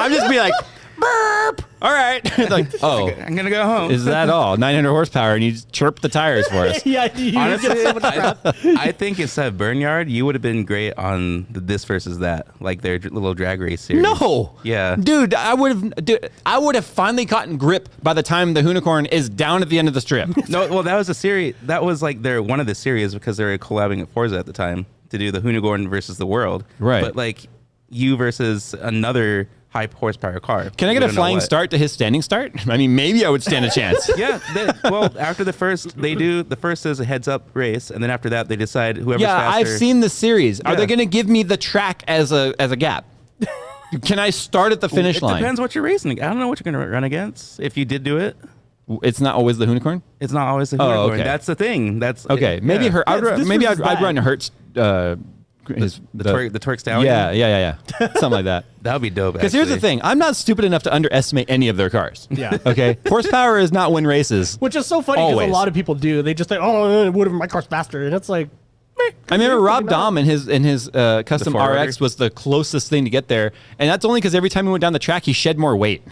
I'm just be like, burp. All right. Like, oh, I'm gonna go home. is that all? 900 horsepower, and you just chirp the tires for us. Yeah, you Honestly, get so much crap. I think instead of Burnyard, you would have been great on the this versus that, like their little drag race series. No. Yeah. Dude, I would have finally gotten grip by the time the unicorn is down at the end of the strip. No, well, that was a series. That was like one of the series because they were collabing at Forza at the time to do the Hoonicorn versus the world. Right. But like you versus another high horsepower car. Can I get a flying start to his standing start? I mean, maybe I would stand a chance. Yeah. Well, after the first, the first is a heads up race, and then after that they decide whoever's Yeah, faster. I've seen the series. Are Yeah. they going to give me the track as a gap? Can I start at the finish line? It depends what you're racing. I don't know what you're going to run against. If you did do it, It's not always the unicorn. it's not always the Hoonicorn. okay. That's the thing. That's Okay, maybe yeah. her. this Maybe versus I'd that. run Hertz. the twerk stallion. Yeah. Something like that. That would be dope. Because here's the thing: I'm not stupid enough to underestimate any of their cars. Yeah. Okay. Horsepower is not win races. Which is so funny because Always. a lot of people do. They just think, oh, what if my car's faster? And it's like, I remember Rob Dahm and his custom The 400? RX was the closest thing to get there, and that's only because every time he went down the track, he shed more weight.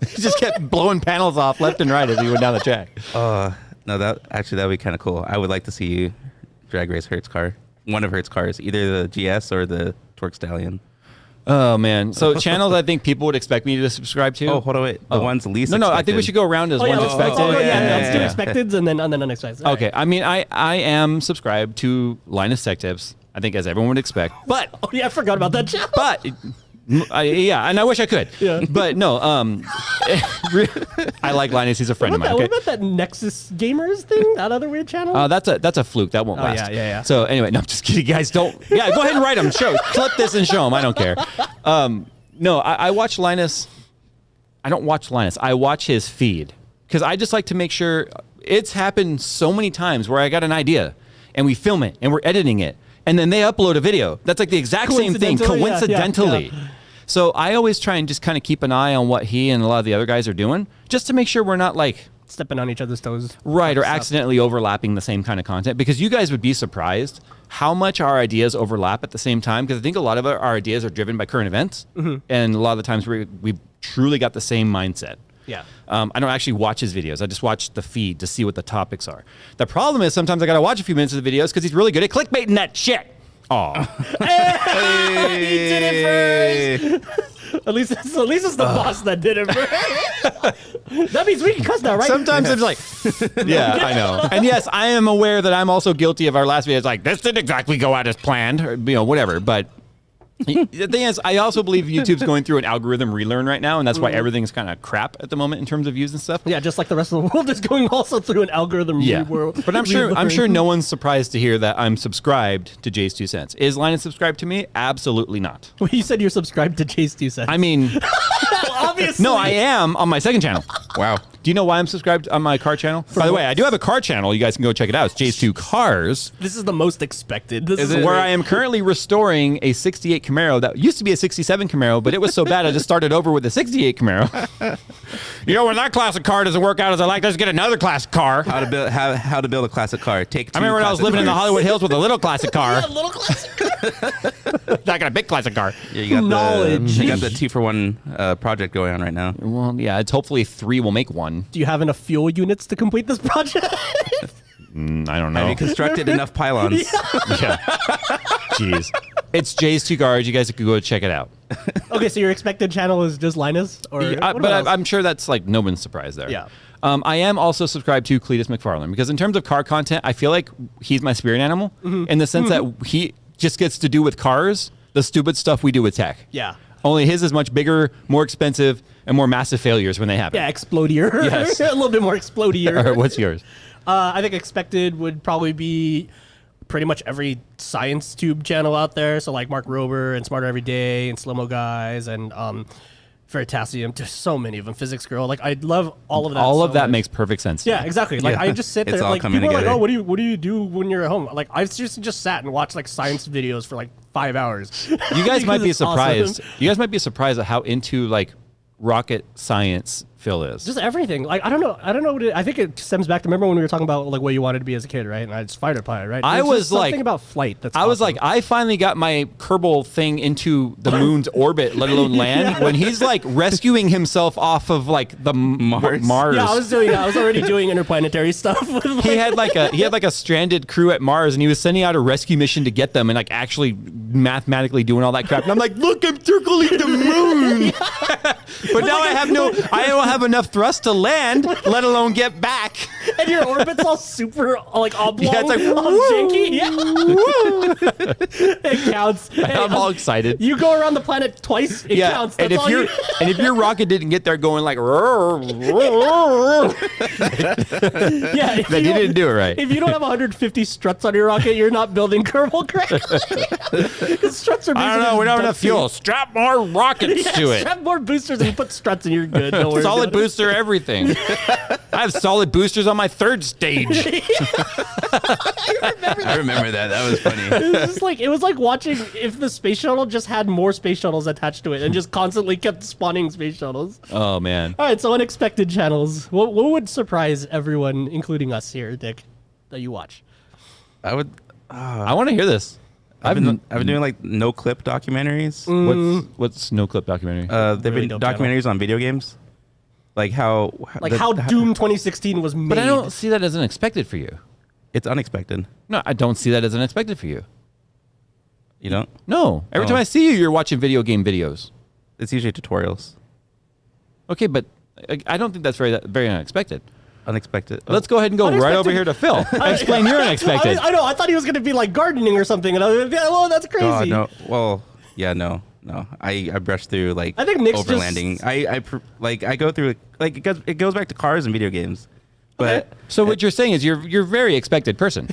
He just kept blowing panels off left and right as he went down the track. No, that'd be kind of cool. I would like to see you drag race Hertz car, one of Hertz cars, either the GS or the twerk stallion. Oh man! So channels I think people would expect me to subscribe to. Oh, hold on, wait. The ones least. No, I think we expected. should go around as oh, yeah, ones let's, expected. let's, let's do yeah. expecteds and then unexpected. Okay, I mean, I am subscribed to Linus Tech Tips. I think as everyone would expect, but Oh, yeah, I forgot about that channel. yeah, and I wish I could. Yeah. But no, I like Linus. He's a friend of mine. What Okay. about that Nexus Gamers thing? That other weird channel? That's a fluke. That won't last. yeah. So anyway, no, I'm just kidding, guys. Don't. Yeah, go ahead and write them. Clip this and show them. I don't care. No, I watch Linus. I don't watch Linus. I watch his feed because I just like to make sure. It's happened so many times where I got an idea and we film it and we're editing it and then they upload a video. That's like the exact same thing. Coincidentally. Yeah. So I always try and just kind of keep an eye on what he and a lot of the other guys are doing, just to make sure we're not like Stepping on each other's toes. right or accidentally overlapping the same kind of content, because you guys would be surprised how much our ideas overlap at the same time, because I think a lot of our ideas are driven by current events, and a lot of the times we truly got the same mindset. Yeah. I don't actually watch his videos. I just watch the feed to see what the topics are. The problem is sometimes I got to watch a few minutes of the videos because he's really good at clickbaiting that shit. Aw. He did it first. At least it's the boss that did it first. That means we can cuss now, right? Sometimes it's like, yeah, I know. And yes, I am aware that I'm also guilty of our last video. It's like, this didn't exactly go out as planned, or, whatever. But the thing is, I also believe YouTube's going through an algorithm relearn right now, and that's why everything's kind of crap at the moment in terms of views and stuff. Yeah, just like the rest of the world is going also through an algorithm world. But I'm sure no one's surprised to hear that I'm subscribed to Jay's 2 Cents. Is Linus subscribed to me? Absolutely not. Well, you said you're subscribed to Jay's 2 Cents. I mean, obviously. no, I am on my second channel. Wow. Do you know why I'm subscribed on my car channel? By the way, I do have a car channel. You guys can go check it out. It's Jay's 2 Cars. This is the most expected. This Is where I am currently restoring a 68 Camaro that used to be a 67 Camaro, but it was so bad I just started over with a 68 Camaro. You know, when that classic car doesn't work out as I like, let's get another classic car. How to build a classic car. Take two I remember when I was living in the Hollywood Hills with a little classic car. Yeah, little classic car. Not got a big classic car. Yeah, you got Knowledge. You got the 2-for-1 project going on right now. Well, yeah, it's hopefully 3 will make 1. Do you have enough fuel units to complete this project? I don't know. Have you constructed enough pylons? Yeah. Jeez. It's Jay's 2 Cars. You guys could go check it out. Okay, so your expected channel is just Linus? Or But I'm sure that's like no one's surprised there. Yeah. I am also subscribed to Cletus McFarlane because in terms of car content, I feel like he's my spirit animal in the sense that he just gets to do with cars the stupid stuff we do with tech. Yeah. Only his is much bigger, more expensive, and more massive failures when they happen. Yeah, explodier. Yes. A little bit more explodier. All right, what's yours? I think expected would probably be pretty much every science tube channel out there. So like Mark Rober and Smarter Every Day and Slow Mo Guys and Veritasium. There's so many of them. Physics Girl. Like I love all of that. All of that much. makes perfect sense. Yeah, exactly. Like I just sit It's there. all Like coming people are like, together. "Oh, what do you do when you're at home?" Like I've just sat and watched like science videos for like 5 hours. You guys might be Because it's surprised. awesome. You guys might be surprised at how into like rocket science Phil is. Just everything. Like I don't know what I think it stems back to remember when we were talking about like what you wanted to be as a kid, right? And it's fighter pilot, right? I There's was just like- something about flight. That's I was awesome. like, I finally got my Kerbal thing into the moon's orbit, let alone land. When he's like rescuing himself off of like the Mars. yeah, I was already doing interplanetary stuff. With, like, He had like a stranded crew at Mars, and he was sending out a rescue mission to get them, and like actually mathematically doing all that crap. And I'm like, look, I'm circling the moon. But now I don't have enough thrust to land, let alone get back. and your orbit's all super like oblong, Yeah, it's like, all woo, janky. Yeah. It counts. I'm all excited. You go around the planet twice. It counts. and That's if all if your rocket didn't get there going like, yeah, if then you didn't do it right. If you don't have 150 struts on your rocket, you're not building Kerbal correctly. Because struts are. I don't know. We don't have enough fuel. Strap more rockets to it. Strap more boosters and put struts and you're good. Don't worry Solid about it. booster, everything. I have solid boosters on my third stage. I remember that. That was funny. It was like watching if the space shuttle just had more space shuttles attached to it and just constantly kept spawning space shuttles. Oh man. All right, so unexpected channels. What would surprise everyone, including us here, Dick, that you watch? I would. I want to hear this. I've been doing like no clip documentaries. What's no clip documentary? They've Really been dope documentaries on video games, like how Doom 2016 was made. But I don't see that as unexpected for you. it's unexpected. No, I don't see that as unexpected for you. You don't. No. Every time I see you, you're watching video game videos. It's usually tutorials. Okay, but I don't think that's very unexpected. Unexpected. Let's go ahead and go right Unexpected. over here to Phil. Explain your unexpected. I know. I thought he was going to be like gardening or something, and I was like, "Oh, that's crazy." God, no. Well, yeah, no. I brush through like I think Nick's overlanding. I go through like it goes back to cars and video games, but So what you're saying is you're a very expected person.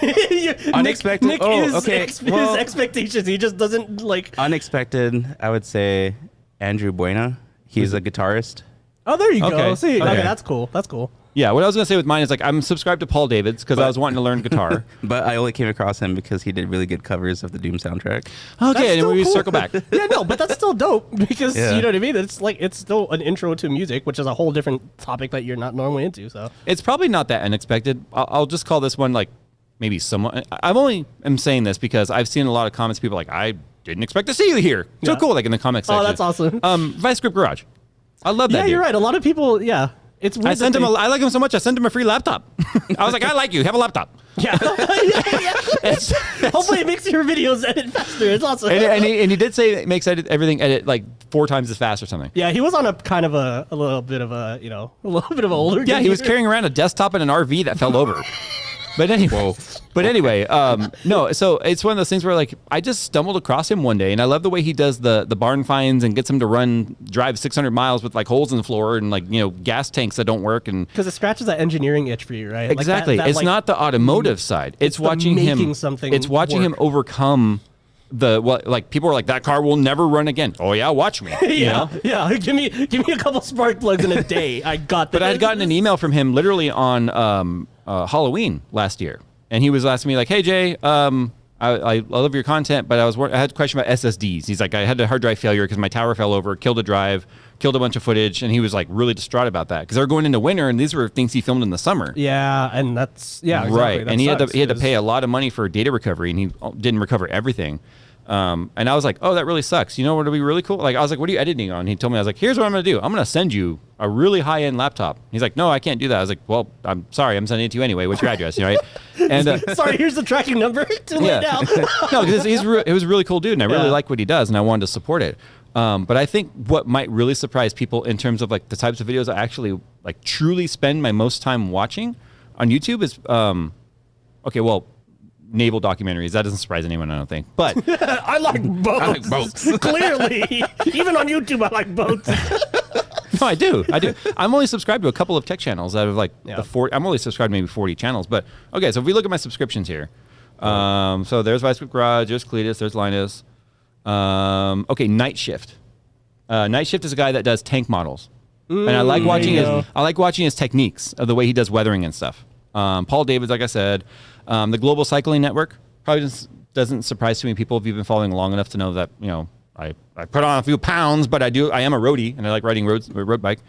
Unexpected? Nick Oh, is okay. his Well- expectations. He just doesn't like. unexpected. I would say Andrew Buena. He's a guitarist. Oh, there you Okay. go. See, Okay. okay, that's cool. That's cool. Yeah, what I was gonna say with mine is like I'm subscribed to Paul Davids because I was wanting to learn guitar. But I only came across him because he did really good covers of the Doom soundtrack. Okay, and still we cool. circle back. Yeah, no, but that's still dope because Yeah. you know what I mean. It's still an intro to music, which is a whole different topic that you're not normally into. So It's probably not that unexpected. I'll just call this one like maybe somewhat. I'm only am saying this because I've seen a lot of comments. People like I didn't expect to see you here. So Yeah. cool, like in the comment section. Oh, that's awesome. Vice Grip Garage. I love that. yeah, dude. you're right. A lot of people, yeah, it's. Weird I sent that him. they- I like him so much. I sent him a free laptop. I was like, I like you. Have a laptop. Yeah. It's- Hopefully, it makes your videos edit faster. It's awesome. and he did say it makes everything edit like 4 times as fast or something. Yeah, he was on a kind of a little bit of a a little bit of an older. Yeah, he was computer. carrying around a desktop in an RV that fell over. But anyway, no. So it's one of those things where like I just stumbled across him one day, and I love the way he does the barn finds and gets him to drive 600 miles with like holes in the floor and like gas tanks that don't work and. Because it scratches that engineering itch for you, right? Exactly. Like that, it's like, not the automotive side. It's the watching him. making something It's watching him work. overcome like people were like, that car will never run again. Oh yeah, watch me. You know? Yeah. Give me a couple spark plugs in a day. I got that. But I had gotten an email from him literally on Halloween last year, and he was asking me like, "Hey Jay, I love your content, but I had a question about SSDs." He's like, "I had a hard drive failure because my tower fell over, killed a drive, killed a bunch of footage," and he was like really distraught about that because they're going into winter, and these were things he filmed in the summer. Yeah, and that's exactly. Right, That and he had sucks, to pay a lot of money for data recovery, and he didn't recover everything. And I was like, "Oh, that really sucks." You know what would be really cool? Like I was like, "What are you editing on?" He told me, I was like, "Here's what I'm going to do. I'm going to send you a really high-end laptop." He's like, "No, I can't do that." I was like, "Well, I'm sorry. I'm sending it to you anyway. What's your address?" You know, right? And sorry, here's the tracking number. Too late now. No, because it was a really cool dude, and I really like what he does, and I wanted to support it. But I think what might really surprise people in terms of like the types of videos I actually like truly spend my most time watching on YouTube is naval documentaries. That doesn't surprise anyone, I don't think. But I like boats. Clearly, even on YouTube, I like boats. No, I do. I'm only subscribed to a couple of tech channels out of like the 40. I'm only subscribed to maybe 40 channels. But okay, so if we look at my subscriptions here, so there's Vice Grip Garage, there's Cletus, there's Linus. Okay, Night Shift. Night Shift is a guy that does tank models, and I like watching his techniques of the way he does weathering and stuff. Paul Davids, like I said, the Global Cycling Network probably just doesn't surprise too many people if you've been following long enough to know that I put on a few pounds, but I am a roadie and I like riding road bike.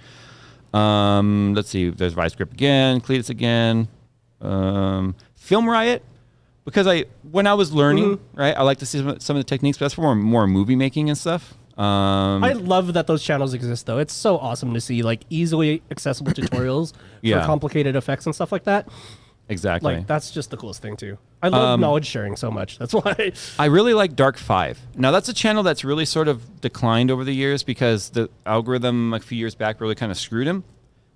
Let's see, there's Vice Grip again, Cletus again, Film Riot. Because when I was learning, right, I like to see some of the techniques, but that's for more movie making and stuff. I love that those channels exist, though. It's so awesome to see like easily accessible tutorials for complicated effects and stuff like that. Exactly. Like that's just the coolest thing too. I love knowledge sharing so much. That's why I really like Dark 5. Now that's a channel that's really sort of declined over the years because the algorithm a few years back really kind of screwed him.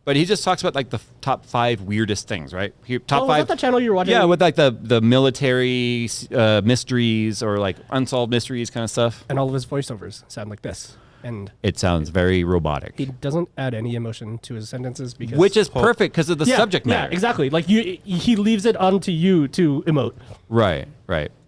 But he just talks about like the top 5 weirdest things, right? Top 5. Is that the channel you're watching? Yeah, with like the military mysteries or like unsolved mysteries kind of stuff. And all of his voiceovers sound like this. And it sounds very robotic. He doesn't add any emotion to his sentences because which is perfect because of the subject matter. Yeah, exactly. Like he leaves it onto you to emote. Right.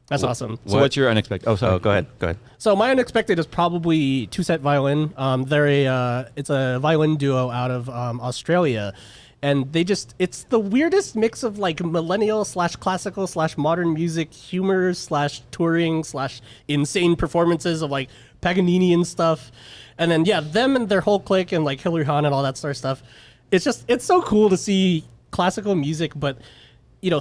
That's awesome. So what's your unexpected? Oh, sorry. Oh, go ahead. So my unexpected is probably Two Set Violin. It's a violin duo out of Australia, and it's the weirdest mix of like millennial / classical / modern music humor / touring / insane performances of like Paganini and stuff, and then them and their whole clique and like Hilary Hahn and all that sort of stuff. It's so cool to see classical music, but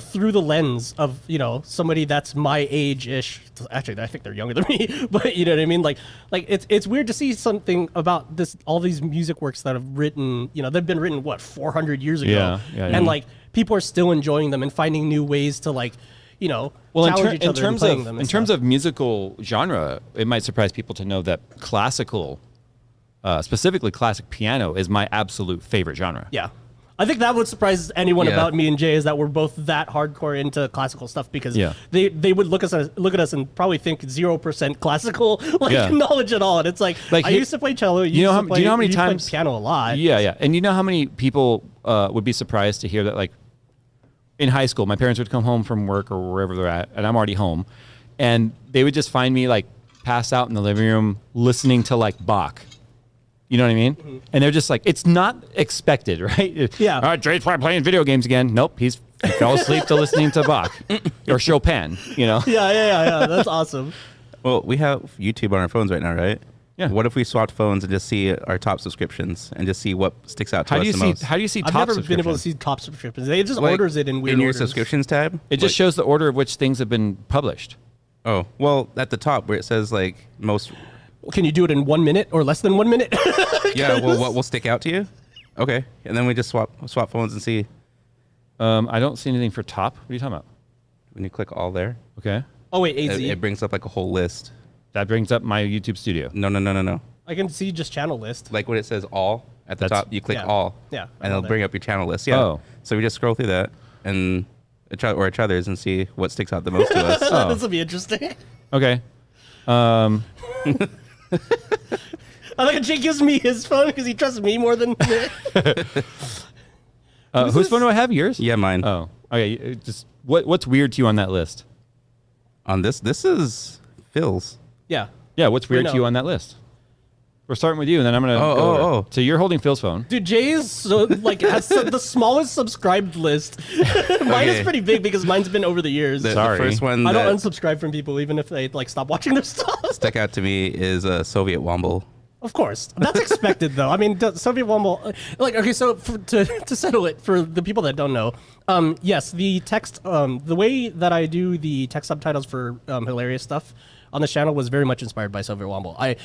through the lens of, somebody that's my age-ish. Actually, I think they're younger than me, but you know what I mean? Like it's weird to see something about all these music works that have written, they've been written, 400 years ago? Yeah. And like people are still enjoying them and finding new ways to like, challenge each other in terms of musical genre, it might surprise people to know that classical, specifically classic piano, is my absolute favorite genre. Yeah. I think that would surprise anyone about me and Jay is that we're both that hardcore into classical stuff because they would look at us and probably think 0% classical knowledge at all. And it's like I used to play cello. Do you know how many times piano a lot? Yeah. And you know how many people would be surprised to hear that like in high school, my parents would come home from work or wherever they're at, and I'm already home, and they would just find me like passed out in the living room listening to like Bach. You know what I mean? Mm-hmm. And they're just like, it's not expected, right? Yeah. All right, Dre's probably playing video games again. Nope, he fell asleep to listening to Bach or Chopin, Yeah. That's awesome. Well, we have YouTube on our phones right now, right? Yeah. What if we swapped phones and just see our top subscriptions and just see what sticks out to us the most? How do you see top I've never subscriptions? been able to see top subscriptions. It just orders it in weird in your orders. subscriptions tab? It just shows the order of which things have been published. Oh, well, at the top where it says like most... Can you do it in 1 minute or less than 1 minute? Yeah, well, what will stick out to you? Okay, and then we just swap phones and see. I don't see anything for top. What are you talking about? When you click all there. Okay. Oh wait, AZ. It brings up like a whole list. That brings up my YouTube studio. No. I can see just channel list. Like when it says all at the top, you click all. Yeah. And it'll bring up your channel list. Yeah. Oh. So we just scroll through that and each other's and see what sticks out the most to us. This will be interesting. Okay. I like Jake gives me his phone because he trusts me more than whose phone do I have? Yours? Yeah, mine. Oh, okay. Just what's weird to you on that list? On this is Phil's. Yeah. Yeah, what's weird No. to you on that list? We're starting with you, and then I'm gonna. go over. So you're holding Phil's phone. Dude, Jay is has the smallest subscribed list. Mine is pretty big because mine's been over the years. Sorry. The first one I that don't unsubscribe from people even if they stop watching their stuff. stuck out to me is Soviet Womble. Of course, that's expected though. I mean, Soviet Womble, okay. So to settle it for the people that don't know, yes, the text, the way that I do the text subtitles for hilarious stuff on the channel was very much inspired by Soviet Womble.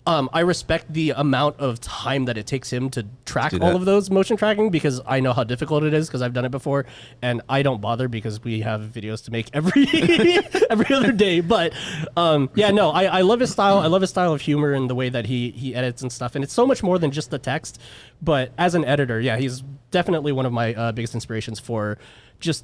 I respect the amount of time that it takes him to track all of those motion tracking because I know how difficult it is because I've done it before, and I don't bother because we have videos to make every other day. But I love his style. I love his style of humor and the way that he edits and stuff. And it's so much more than just the text. But as an editor, yeah, he's definitely one of my biggest inspirations for just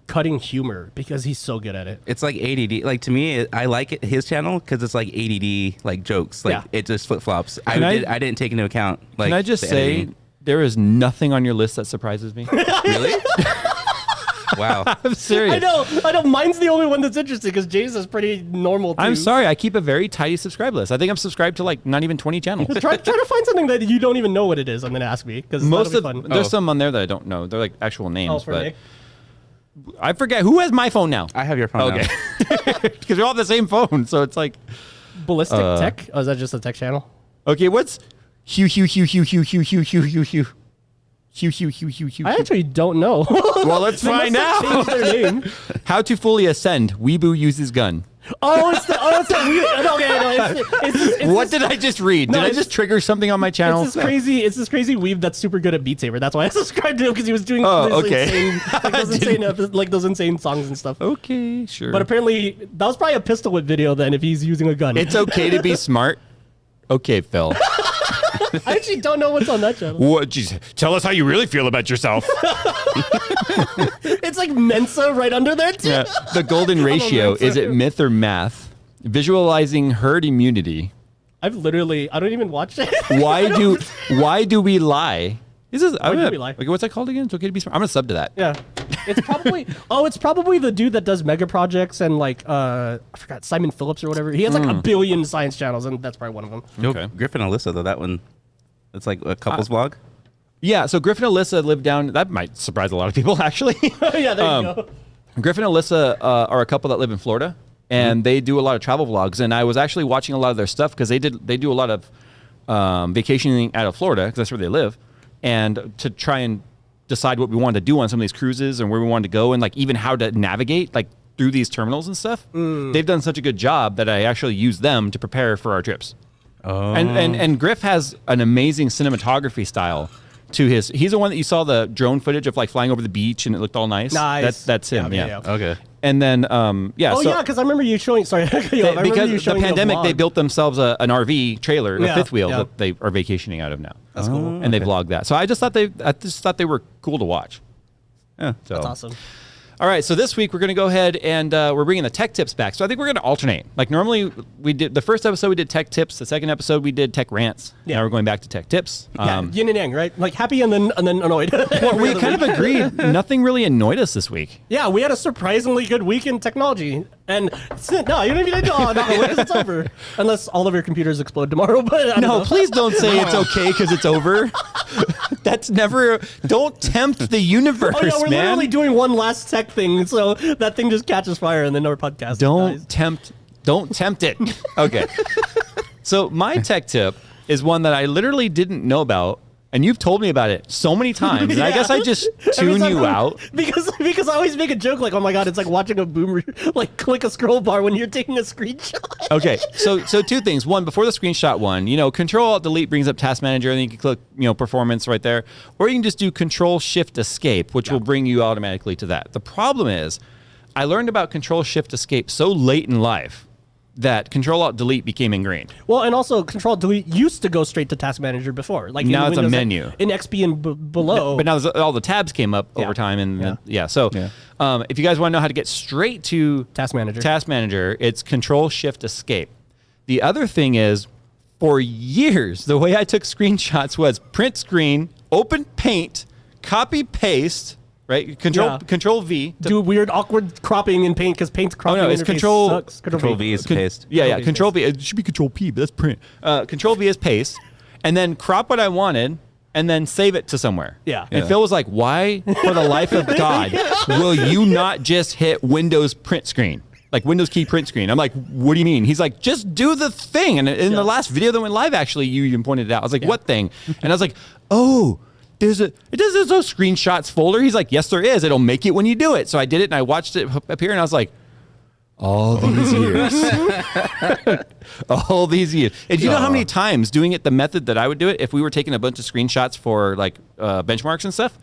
cutting humor because he's so good at it. It's like ADD. Like to me, I like his channel because it's like ADD, like jokes. Like it just flip flops. I didn't take into account. Like, can I just say editing. There is nothing on your list that surprises me? Really? Wow. I'm serious. I know. Mine's the only one that's interesting because Jay's is pretty normal too. I'm sorry. I keep a very tidy subscribe list. I think I'm subscribed to like not even 20 channels. Try to find something that you don't even know what it is and then ask me because most of fun. there's some on there that I don't know. They're like actual names, but Nick. I forget who has my phone now. I have your phone now. Because we all have the same phone, so it's like Ballistic Tech. Oh, is that just a tech channel? okay. What's Hugh? I actually don't know. Well, let's find out. Their name. How to fully ascend. Weeboo uses gun. It's What did I just read? Did I just trigger something on my channel? It's this crazy weeb that's super good at Beat Saber. That's why I subscribed to him because he was doing those insane songs and stuff. Okay, sure. But apparently that was probably a pistol whip video then if he's using a gun. It's okay to be smart. Okay, Phil. I actually don't know what's on that channel. What? Geez, tell us how you really feel about yourself. It's like Mensa right under there too. Yeah. The golden ratio, is it myth or math? Visualizing herd immunity. I don't even watch it. Why do we lie? Why do we lie? Okay, what's that called again? It's okay to be smart. I'm gonna sub to that. Yeah. It's probably the dude that does mega projects and like I forgot Simon Phillips or whatever. He has like a billion science channels and that's probably one of them. Okay. Griffin and Alyssa though, that one, it's like a couples vlog. Yeah, so Griffin and Alyssa live down. That might surprise a lot of people, actually. Yeah, there you go. Griffin and Alyssa are a couple that live in Florida, and they do a lot of travel vlogs. And I was actually watching a lot of their stuff because they do a lot of vacationing out of Florida because that's where they live, and to try and decide what we wanted to do on some of these cruises and where we wanted to go and like even how to navigate like through these terminals and stuff. They've done such a good job that I actually use them to prepare for our trips. Oh. And Griff has an amazing cinematography style to he's the one that you saw the drone footage of like flying over the beach and it looked all nice. Nice. That's him. Yeah. Okay. And then because I remember you showing. Sorry, because the pandemic, they built themselves an RV trailer, a fifth wheel that they are vacationing out of now. That's cool. And they vlogged that. So I just thought they were cool to watch. Yeah, so. That's awesome. All right, so this week we're going to go ahead and we're bringing the tech tips back. So I think we're going to alternate. Like normally we did the first episode we did tech tips, the second episode we did tech rants. Yeah. Now we're going back to tech tips. Yin and yang, right? Like happy and then annoyed. Well, we kind of agreed. Nothing really annoyed us this week. Yeah, we had a surprisingly good week in technology. And no, you don't even need to because it's over. Unless all of your computers explode tomorrow. But please don't say it's okay because it's over. That's never. Don't tempt the universe, man. We're literally doing one last tech thing, so that thing just catches fire and then our podcast dies. Don't tempt it. Okay. So my tech tip is one that I literally didn't know about. And you've told me about it so many times, and I guess I just tune you out. Because I always make a joke like, oh my God, it's like watching a boomer like click a scroll bar when you're taking a screenshot. Okay, so two things. One, before the screenshot one, Control-Alt-Delete brings up Task Manager, and then you can click, Performance right there. Or you can just do Control-Shift-Escape, which will bring you automatically to that. The problem is, I learned about Control-Shift-Escape so late in life that Control-Alt-Delete became ingrained. Well, and also Control-Delete used to go straight to Task Manager before. Like now it's a menu. In XP and below. But now all the tabs came up over time. So if you guys want to know how to get straight to Task Manager, it's Control-Shift-Escape. The other thing is, for years, the way I took screenshots was print screen, open Paint, copy, paste, right? Yeah. Control V. Do weird awkward cropping in Paint because Paint's cropping. it's interface Control- sucks. Control V is paste. Yeah. Control V is Control V. It should be Control P, but that's print. Control V is paste, and then crop what I wanted, and then save it to somewhere. Yeah. And Phil was like, "Why, for the life of God, will you not just hit Windows print screen?" Like Windows key print screen. I'm like, what do you mean? He's like, just do the thing. And in the last video that went live, actually, you even pointed it out. I was like, what thing? And I was like, oh, there's no screenshots folder. He's like, yes, there is. It'll make it when you do it. So I did it and I watched it appear and I was like, all these years. All these years. And do you know how many times doing it the method that I would do it, if we were taking a bunch of screenshots for like benchmarks and stuff,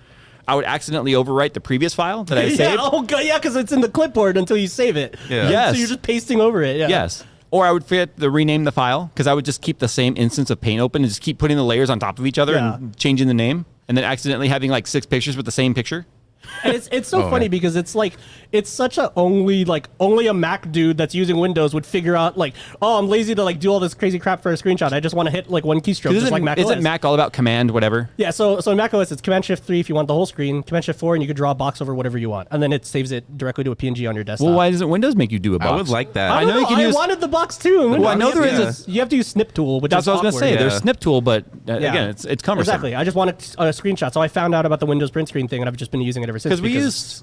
I would accidentally overwrite the previous file that I saved. Oh god, yeah, because it's in the clipboard until you save it. Yeah. Yes. So you're just pasting over it. Yeah. Yes. Or I would forget to rename the file because I would just keep the same instance of Paint open and just keep putting the layers on top of each other and changing the name, and then accidentally having like 6 pictures with the same picture. And it's so funny because it's like it's such a only a Mac dude that's using Windows would figure out like, oh, I'm lazy to like do all this crazy crap for a screenshot. I just want to hit like one keystroke, just like Mac OS. Isn't Mac all about command whatever? Yeah, so in Mac OS it's Command Shift 3 if you want the whole screen, Command Shift 4 and you could draw a box over whatever you want, and then it saves it directly to a PNG on your desktop. Well, why doesn't Windows make you do a box? I would like that. I know you can use. I wanted the box too. In Well, I know Windows. there is You have to use Snip Tool, which That's is what I was gonna say. awkward. There's Snip Tool, but again, it's cumbersome. Exactly. I just wanted a screenshot, so I found out about the Windows print screen thing, and I've just been using it ever since. Because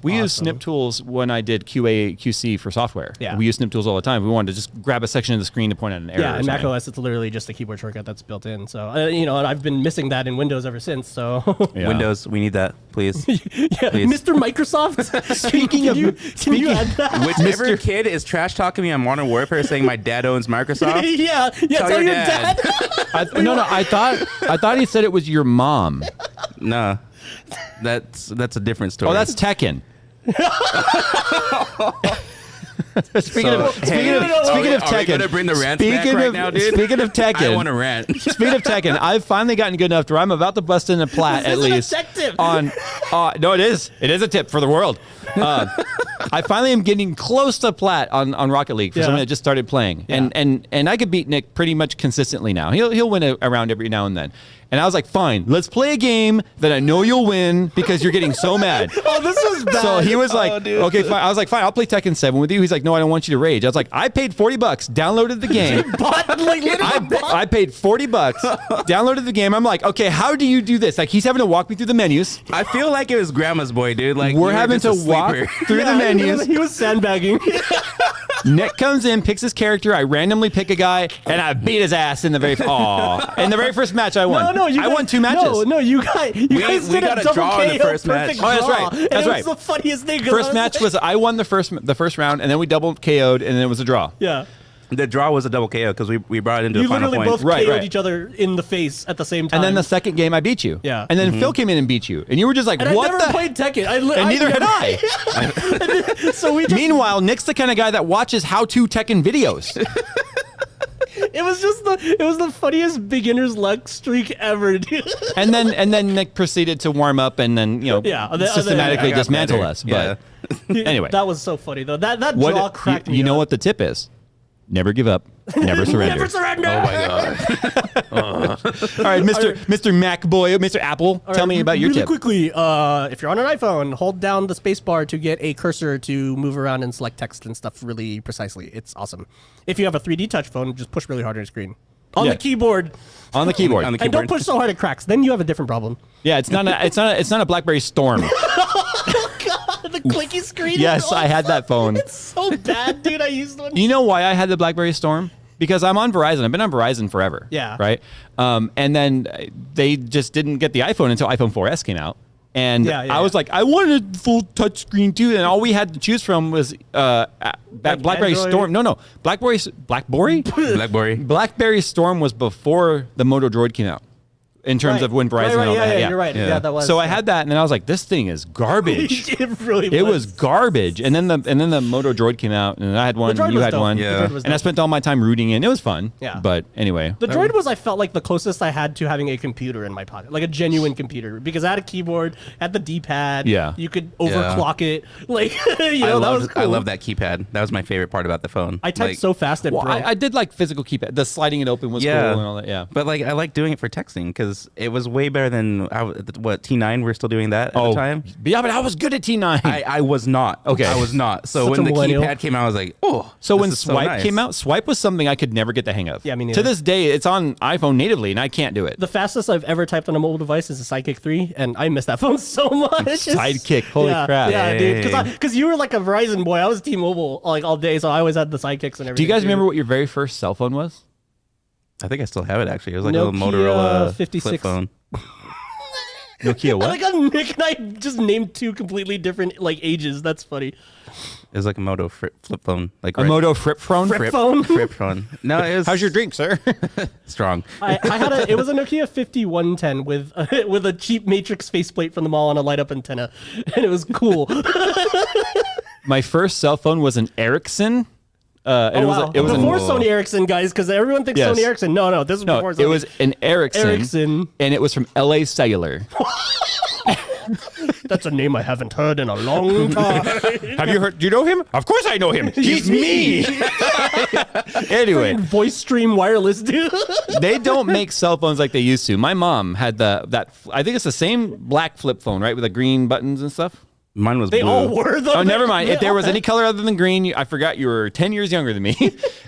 we use Snip Tools when I did QA QC for software. Yeah. We use Snip Tools all the time. We wanted to just grab a section of the screen to point out an error. Yeah, or in Mac something. OS, it's literally just a keyboard shortcut that's built in. So, and I've been missing that in Windows ever since. So, Yeah. Windows, we need that, please. yeah, Please. Mr. Microsoft. Speaking of, can you add that? Whichever kid is trash talking me on Modern Warfare saying my dad owns Microsoft. yeah, tell your dad. I thought he said it was your mom. No, that's a different story. Oh, that's Tekken. Speaking of Tekken, Tekken, gonna bring the rants back right now, dude? Speaking of Tekken, I want to rant. Speaking of Tekken, I've finally gotten good enough to where I'm about to bust in a plat at least. On, no, it is a tip for the world. I finally am getting close to plat on Rocket League for someone that just started playing, and I could beat Nick pretty much consistently now. He'll win a round every now and then. And I was like, fine, let's play a game that I know you'll win because you're getting so mad. Oh, this was bad. So he was like, okay, fine. I was like, fine, I'll play Tekken 7 with you. He's like, no, I don't want you to rage. I was like, I paid $40, downloaded the game. I paid $40, downloaded the game. I'm like, okay, how do you do this? Like, he's having to walk me through the menus. I feel like it was Grandma's Boy, dude. Like We're having to walk through the menus. He was sandbagging. Nick comes in, picks his character. I randomly pick a guy, and I beat his ass in the very in the very first match. I won. I won 2 matches. No, you guys did got a a double draw KO in the first match. perfect Oh, that's draw. right. And That's it right. was the funniest thing. First match was I won the first round, and then we double KO'd, and then it was a draw. Yeah. The draw was a double KO because we brought it into You the final literally point. both KO'd Right. each other in the face at the same time. And then the second game, I beat you. Yeah. And then Phil came in and beat you, and you were just like, and "What I never played Tekken. And neither had I. So we just, Meanwhile, Nick's the kind of guy that watches how-to Tekken videos. it was the funniest beginner's luck streak ever, dude. and then Nick proceeded to warm up and then systematically I got dismantle better. us. But anyway, That was so funny though. That draw cracked me. You know up. what the tip is? Never give up. Never surrender. Never surrender. Oh my god! All right, Mr. Mac boy, Mr. Apple, tell me about your really tip. quickly, if you're on an iPhone, hold down the space bar to get a cursor to move around and select text and stuff really precisely. It's awesome. If you have a 3D touch phone, just push really hard on your screen. On the keyboard. On the keyboard. On the And don't push so hard it cracks. Then you have a different problem. Yeah, it's not a BlackBerry Storm. The clicky screen. Yes, I had that phone. It's so bad, dude. I used one. You know why I had the BlackBerry Storm? Because I'm on Verizon. I've been on Verizon forever. Yeah. Right. And then they just didn't get the iPhone until iPhone 4S came out. And I was like, I wanted a full touch screen too. And all we had to choose from was BlackBerry Android? Storm. No, BlackBerry. BlackBerry Storm was before the Moto Droid came out. In terms of when Verizon and all that. Yeah, you're right. Yeah, that was. So I had that, and then I was like, "This thing is garbage." It really It was garbage. And then the Moto Droid came out, and I had one, and you had one. Yeah. And I spent all my time rooting in. It was fun. Yeah. But anyway. The Droid was, I felt like, the closest I had to having a computer in my pocket, like a genuine computer, because I had a keyboard, had the D-pad. Yeah. You could overclock it. Like, that was cool. I love that keypad. That was my favorite part about the phone. I typed so fast it Well, broke. I did like physical keypad. The sliding it open was cool and all that. Yeah. But like I like doing it for texting because was way better than what T9. We're still doing that at the time. Yeah, but I was good at T9. I was not. Okay. I was not. So Such when a the millennial. keypad came out, I was like, oh. So when this is Swipe nice. came out, Swipe was something I could never get the hang of. Yeah, me To neither. this day, it's on iPhone natively, and I can't do it. The fastest I've ever typed on a mobile device is a Sidekick 3, and I miss that phone so much. Sidekick, holy crap. Yeah, dude. Dang. Because you were like a Verizon boy. I was T-Mobile like all day, so I always had the Sidekicks and everything. Do you guys too. remember what your very first cell phone was? I think I still have it actually. It was like a Nokia little Motorola 56. flip phone. Nokia I what? like how Nick and I just named two completely different like ages. That's funny. It was like a Moto flip phone. Like A Moto Flip phone? Flip phone? Flip phone. No, it was How's your drink, sir? strong. I had it was a Nokia 5110 with with a cheap Matrix faceplate from the mall on a light up antenna, and it was cool. My first cell phone was an Ericsson. And it was before an, Sony Ericsson, guys, because everyone thinks Yes. Sony Ericsson. No, this was no, before Sony. it was an Ericsson, Ericsson. and it was from LA Cellular. That's a name I haven't heard in a long time. Have you heard? Do you know him? Of course I know him. He's me. Anyway, Voice stream wireless, dude. they don't make cell phones like they used to. My mom had that. I think it's the same black flip phone, right, with the green buttons and stuff. Mine was They blue. all were though. Oh, never mind. If there was any color other than green, I forgot you were 10 years younger than me.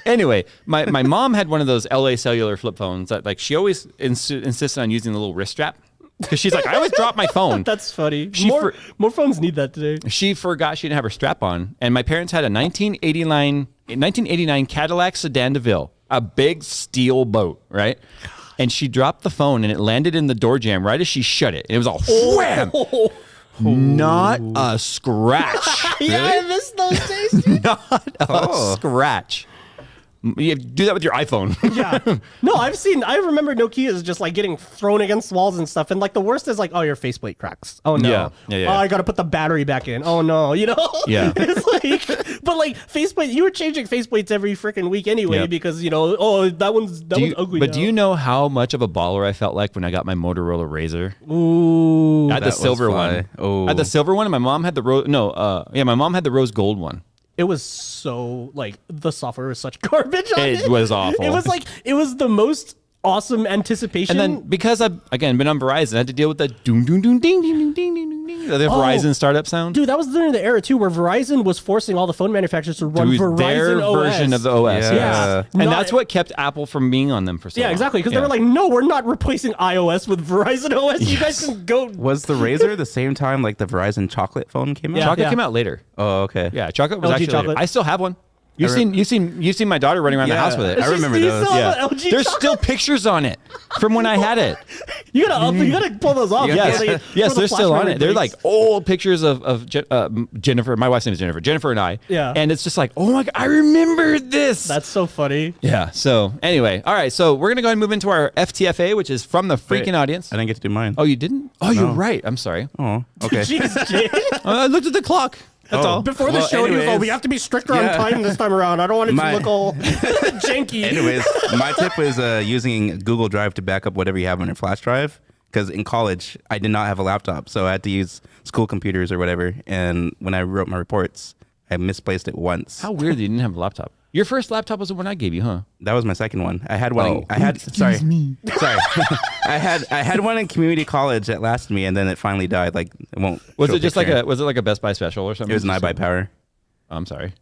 Anyway, my mom had one of those LA Cellular flip phones that like she always insisted on using the little wrist strap because she's like, I always drop my phone. That's funny. She More phones need that today. She forgot she didn't have her strap on, and my parents had a 1989 Cadillac Sedan DeVille, a big steel boat, right? And she dropped the phone, and it landed in the door jamb right as she shut it, and it was all wham! Not a scratch. Yeah, I miss those days, dude. Not a scratch. You do that with your iPhone. Yeah. No, I remember Nokia's just like getting thrown against walls and stuff. And like the worst is like, oh, your faceplate cracks. Oh no. Yeah. Oh, I got to put the battery back in. Oh no. You know? Yeah. It's like, but like faceplate, you were changing faceplates every freaking week anyway Yep. because, you know, oh, that one's ugly. But now. do you know how much of a baller I felt like when I got my Motorola Razor? Ooh. I had the That was silver fly. one. Oh. I had the silver one, and my mom had the rose. No, my mom had the rose gold one. It was so like the software was such garbage on it. It was awful. It was like it was the most awesome anticipation. And then because I've again been on Verizon, I had to deal with the doom doom doom ding ding ding ding ding ding, the Verizon startup sound. Dude, that was during the era too, where Verizon was forcing all the phone manufacturers to run It was Verizon their OS. version of the OS. Yeah. yes. And Not- that's what kept Apple from being on them for so long. Yeah, exactly. Because they were like, no, we're not replacing iOS with Verizon OS. You guys can go. Was the Razor the same time like the Verizon chocolate phone came out? Yeah. Chocolate came out later. Oh, okay. Yeah, chocolate was LG actually chocolate. later. I still have one. You've seen my daughter running around the Yeah. house with it. I remember Do you those. still have Yeah. an LG There's chocolate? still pictures on it from when I had it. You gotta pull those off. Yes. before Yes, before the they're still flash on memory it. They're breaks. like old pictures of Jennifer. My wife's name is Jennifer and I. Yeah. And it's just like, oh my God, I remember this. That's so funny. Yeah. So anyway, all right. So we're gonna go ahead and move into our FTFA, which is from the freaking Wait, audience. I didn't get to do mine. Oh, you didn't? Oh, you're No. right. I'm sorry. Oh, okay. Jeez, Jay. I looked at the clock. That's all. Before the Well, show, he was, anyways, we have to be stricter yeah. on time this time around. I don't want it My- to look all janky. Anyways, my tip was using Google Drive to back up whatever you have on your flash drive. Because in college, I did not have a laptop, so I had to use school computers or whatever. And when I wrote my reports, I misplaced it once. How weird that you didn't have a laptop. Your first laptop was the one I gave you, huh? That was my second one. I had one. Oh. I had sorry. I had one in community college that lasted me, and then it finally died. Like it won't. Was show it just picture. like a Best Buy special or something? It was an iBuyPower. I'm sorry.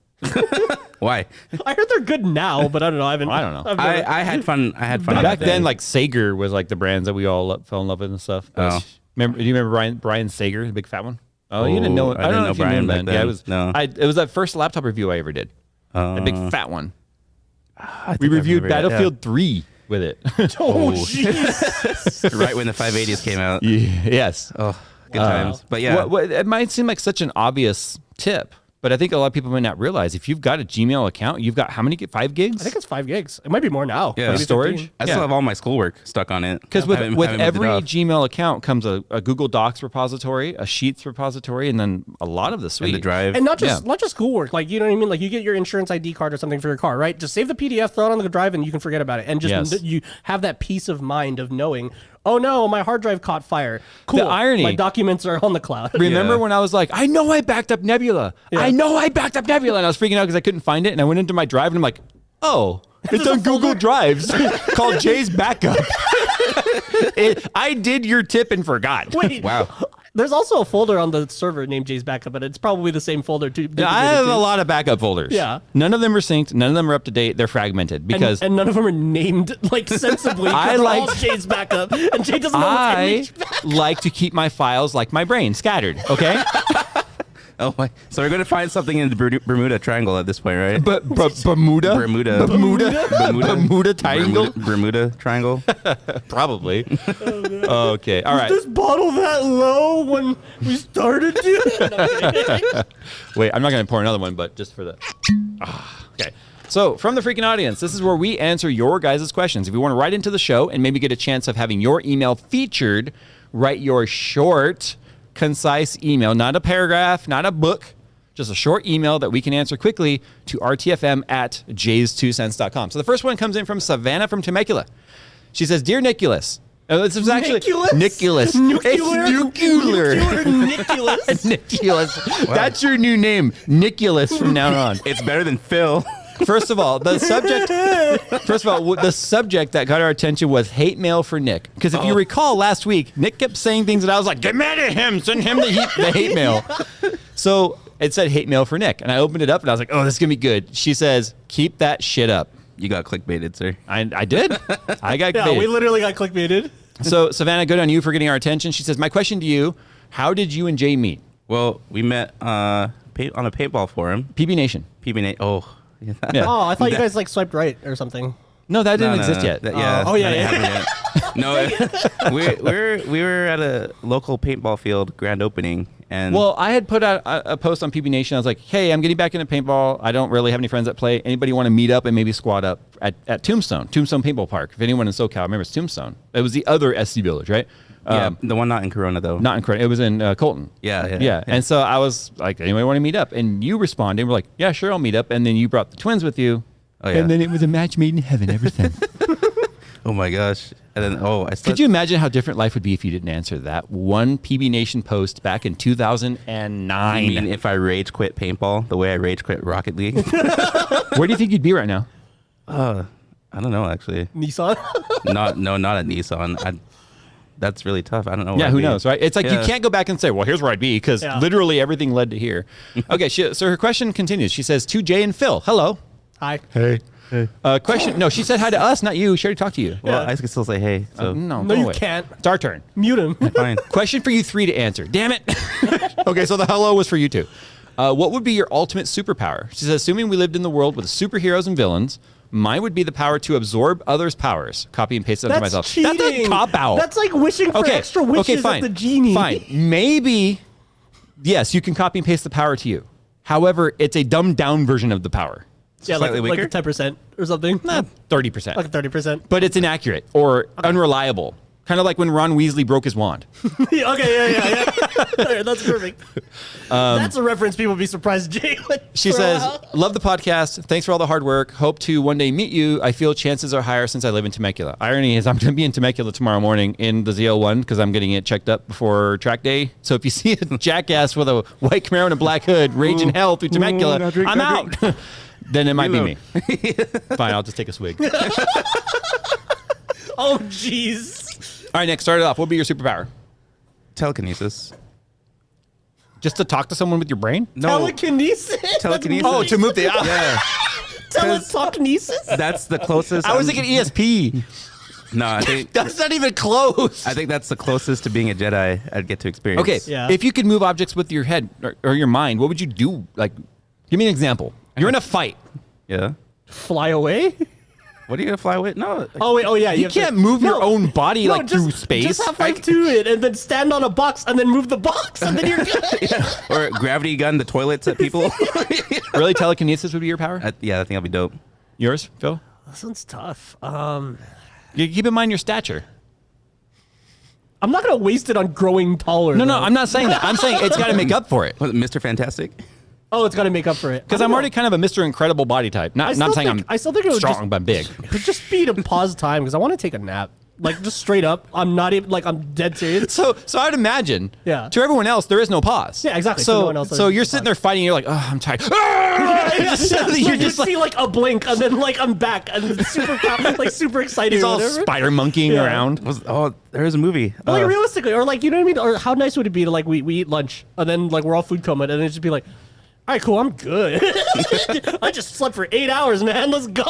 Why? I heard they're good now, but I don't know. I don't know. I've never- I had fun. I had fun Back with then, it. like Sager was like the brands that we all fell in love with and stuff. Oh. Do you remember Brian Sager, the big fat one? Oh, you didn't know. I I don't didn't know know if you knew Brian him back then. then. Yeah, it was. No. It was that first laptop review I ever did. A big fat one. I think We I reviewed remember it, Battlefield 3 with it. oh, jeez. yeah. Right when the 580s came out. Yes. Oh, good times. But yeah, It might seem like such an obvious tip, but I think a lot of people might not realize if you've got a Gmail account, you've got how many? 5 gigs? I think it's 5 gigs. It might be more now. Yeah. Maybe Storage? 15. I still have all my schoolwork stuck on it. Because I haven't with moved it every off. Gmail account comes a Google Docs repository, a Sheets repository, and then a lot of the suite. and the drive. And not just schoolwork. Like, you know what I mean? Like, you get your insurance ID card or something for your car, right? Just save the PDF, throw it on the drive, and you can forget about it. And just Yes. you have that peace of mind of knowing, oh no, my hard drive caught fire. Cool. The irony- my documents are on the cloud. Remember Yeah. when I was like, I know I backed up Nebula. I know I backed up Nebula. And I was freaking out because I couldn't find it. And I went into my drive and I'm like, oh, it's on Google Drives called Jay's Backup. I did your tip and forgot. Wait. Wow. There's also a folder on the server named Jay's Backup, but it's probably the same folder too. I have a lot of backup folders. Yeah. None of them are synced. None of them are up to date. They're fragmented because and none of them are named like sensibly. I They're like- all Jay's Backup, and Jay doesn't know what's in I each backup. like to keep my files like my brain scattered. Okay. Oh my! So we're going to find something in the Bermuda Triangle at this point, right? But Bermuda. Bermuda Triangle. Bermuda Triangle. Probably. Okay. All right. This bottle that low when we started, dude? Wait, I'm not going to pour another one, but just for the. Okay. So, from the freaking audience, this is where we answer your guys' questions. If you want to write into the show and maybe get a chance of having your email featured, write your short, concise email, not a paragraph, not a book, just a short email that we can answer quickly to rtfm@jays2cents.com. So the first one comes in from Savannah from Temecula. She says, "Dear Nicholas." This is actually Nicholas. Nuclear? It's nuclear. Nicholas. Nicholas. That's your new name, Nicholas, from now on. It's better than Phil. First of all, the subject that got our attention was hate mail for Nick. Because if you recall last week, Nick kept saying things that I was like, get mad at him, send him the hate mail. So it said hate mail for Nick. And I opened it up and I was like, oh, this is going to be good. She says, keep that shit up. You got clickbaited, sir. I did. I got Yeah, baited. we literally got clickbaited. So Savannah, good on you for getting our attention. She says, my question to you, how did you and Jay meet? Well, we met on a paintball forum. PB Nation. PB8. Oh. Yeah. Oh, I thought you guys like swiped right or something. No, that didn't No, exist yet. Yeah. Oh, yeah, that yeah. happened yet. No, we were at a local paintball field grand opening, and Well, I had put out a post on PB Nation. I was like, hey, I'm getting back into paintball. I don't really have any friends that play. Anybody want to meet up and maybe squad up at Tombstone Paintball Park? If anyone in SoCal remembers Tombstone. It was the other SC Village, right? yeah, the one not in Corona though. Not in Corona. It was in Colton. Yeah. And so I was like, anybody want to meet up? And you responded. We're like, yeah, sure, I'll meet up. And then you brought the twins with you. Oh, yeah. And then it was a match made in heaven ever since. Oh my gosh. And then I still, Could you imagine how different life would be if you didn't answer that one PB Nation post back in 2009? I mean, if I rage quit paintball the way I rage quit Rocket League? Where do you think you'd be right now? I don't know actually. Nissan. Not at Nissan. That's really tough. I don't know. where Yeah, I'd who be. knows, right? It's like Yeah. you can't go back and say, well, here's where I'd be, because literally everything led to here. Okay, so her question continues. She says, to Jay and Phil, hello. Hi. Hey. Question. No, she said hi to us, not you. She already talked to you. Well, Yeah. I can still say hey. So No, No, go you away. can't. It's our turn. Mute him. fine. Question for you three to answer. Damn it. Okay, so the hello was for you two. What would be your ultimate superpower? She says, assuming we lived in the world with superheroes and villains, mine would be the power to absorb others' powers. Copy and paste it onto That's myself. cheating. That's a cop-out. That's like wishing for extra wishes fine. at the genie. Fine. Maybe, yes, you can copy and paste the power to you. However, it's a dumbed-down version of the power. Yeah, like Slightly weaker? 10% or something. 30%. Like 30%. But it's inaccurate or unreliable. Kind of like when Ron Weasley broke his wand. Okay, yeah. Alright, that's perfect. That's a reference people would be surprised Jay would She throw says, out. love the podcast. Thanks for all the hard work. Hope to one day meet you. I feel chances are higher since I live in Temecula. Irony is I'm going to be in Temecula tomorrow morning in the ZL1 because I'm getting it checked up before track day. So if you see a jackass with a white Camaro and a black hood raging hell through Temecula, now drink, I'm now out. Then it might be Reload. me. Fine, I'll just take a swig. Oh, jeez. All right, Nick, start it off. What would be your superpower? Telekinesis. Just to talk to someone with your brain? No. Telekinesis? Telekinesis. Oh, to move the... Yeah. Telekinesis? That's the closest. I was thinking ESP. No, I think That's not even close. I think that's the closest to being a Jedi I'd get to experience. Okay, Yeah. if you could move objects with your head or your mind, what would you do? Like, give me an example. You're in a fight. Yeah. Fly away? What are you gonna fly with? No. Oh, wait. Oh, yeah. You have to- can't move your own body like just, through space. Just have fun to it and then stand on a box and then move the box and then you're good. Or gravity gun the toilets at people. Really, telekinesis would be your power? Yeah, I think that'd be dope. Yours, Phil? That sounds tough. You keep in mind your stature. I'm not going to waste it on growing taller. No, though. I'm not saying that. I'm saying it's got to make up for it. What, Mr. Fantastic? Oh, it's got to make up for it. Because I'm already kind of a Mr. Incredible body type. Not saying I'm I still think it would strong, just, but big. It would just be to pause time because I want to take a nap. Like just straight up. I'm not even like I'm dead serious. So I'd imagine. Yeah. To everyone else, there is no pause. Yeah, exactly. So no one else you're sitting there fighting. And you're like, oh, I'm tired. You're just see like a blink, and then like I'm back, and super excited. he's or all whatever. spider monkeying around. There's a movie. But, like realistically, or like you know what I mean, or how nice would it be to like we eat lunch and then like we're all food coma, and then just be like, all right, cool, I'm good. I just slept for 8 hours, man. Let's go.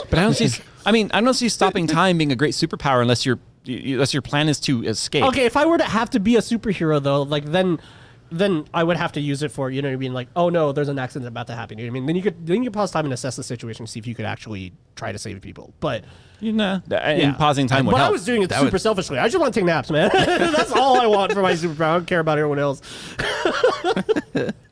But I don't see. I don't see stopping time being a great superpower unless your plan is to escape. Okay, if I were to have to be a superhero though, like then I would have to use it for, you know what I mean, like, oh no, there's an accident about to happen. You know what I mean? Then you could pause time and assess the situation and see if you could actually try to save people. But and pausing time would but help. I was doing it super selfishly. I just want to take naps, man. That's all I want for my superpower. I don't care about everyone else.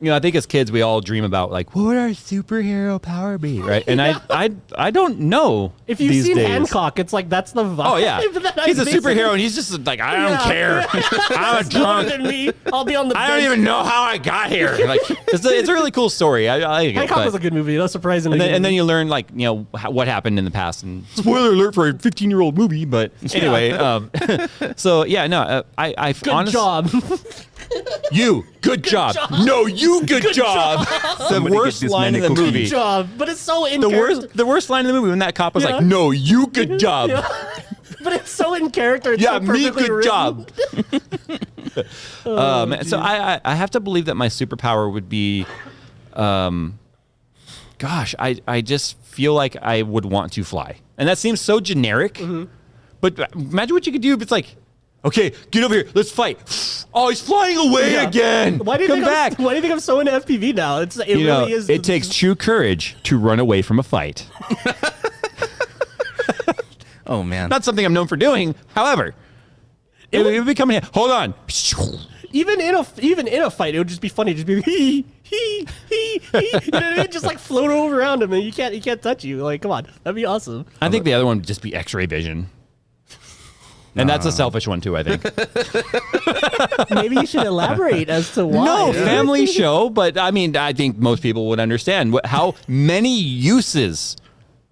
I think as kids we all dream about like, what would our superhero power be, right? And I don't know. If you've these seen days. Hancock, it's like that's the vibe. Oh yeah, that he's a basically- superhero and he's just like, I don't care. I'm a Smarter drunk. than me. I'll be on the I don't bench. even know how I got here. Like it's a really cool story. I like it. Hancock but- was a good movie. That's surprisingly. and then you learn like what happened in the past. And spoiler alert for a 15-year-old movie. But anyway, so yeah, no, I good honestly, job. you good job. job. No, you good job. The Somebody worst get this line in man the a cookie. movie. Good job, but it's so in The character. worst line in the movie when that cop was Yeah. like, "No, you good job." Yeah. But it's so in character. It's Yeah, so me perfectly good written. job. So I have to believe that my superpower would be, gosh, I just feel like I would want to fly, and that seems so generic. Mm-hmm. But imagine what you could do if it's like, okay, get over here, let's fight. Oh, he's flying away Yeah. again. Why do you Come think back. why do you think I'm so into FPV now? It really is. It takes true courage to run away from a fight. Oh man. Not something I'm known for doing. However, it would become hold on. even in a fight, it would just be funny. Just be he. You know what I mean? Just like float over around him, and he can't touch you. Like, come on, that'd be awesome. I think the other one would just be X-ray vision. And that's a selfish one too, I think. Maybe you should elaborate as to why. No, family show, but I think most people would understand how many uses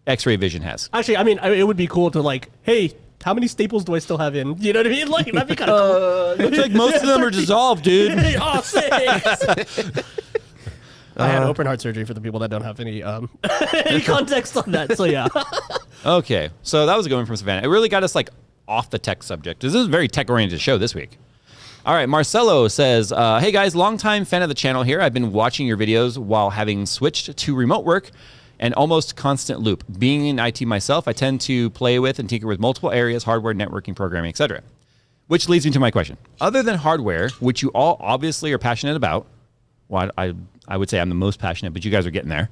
X-ray vision has. Actually, it would be cool to like, hey, how many staples do I still have in? You know what I mean? Like, that'd be kind of cool. Looks like most of them are dissolved, dude. Oh, sakes. I had open heart surgery for the people that don't have any any context on that. So yeah. Okay, so that was a good one from Savannah. It really got us like off the tech subject. This is a very tech-oriented show this week. All right, Marcelo says, hey guys, longtime fan of the channel here. I've been watching your videos while having switched to remote work and almost constant loop. Being in IT myself, I tend to play with and tinker with multiple areas, hardware, networking, programming, etc. Which leads me to my question. Other than hardware, which you all obviously are passionate about, well, I would say I'm the most passionate, but you guys are getting there.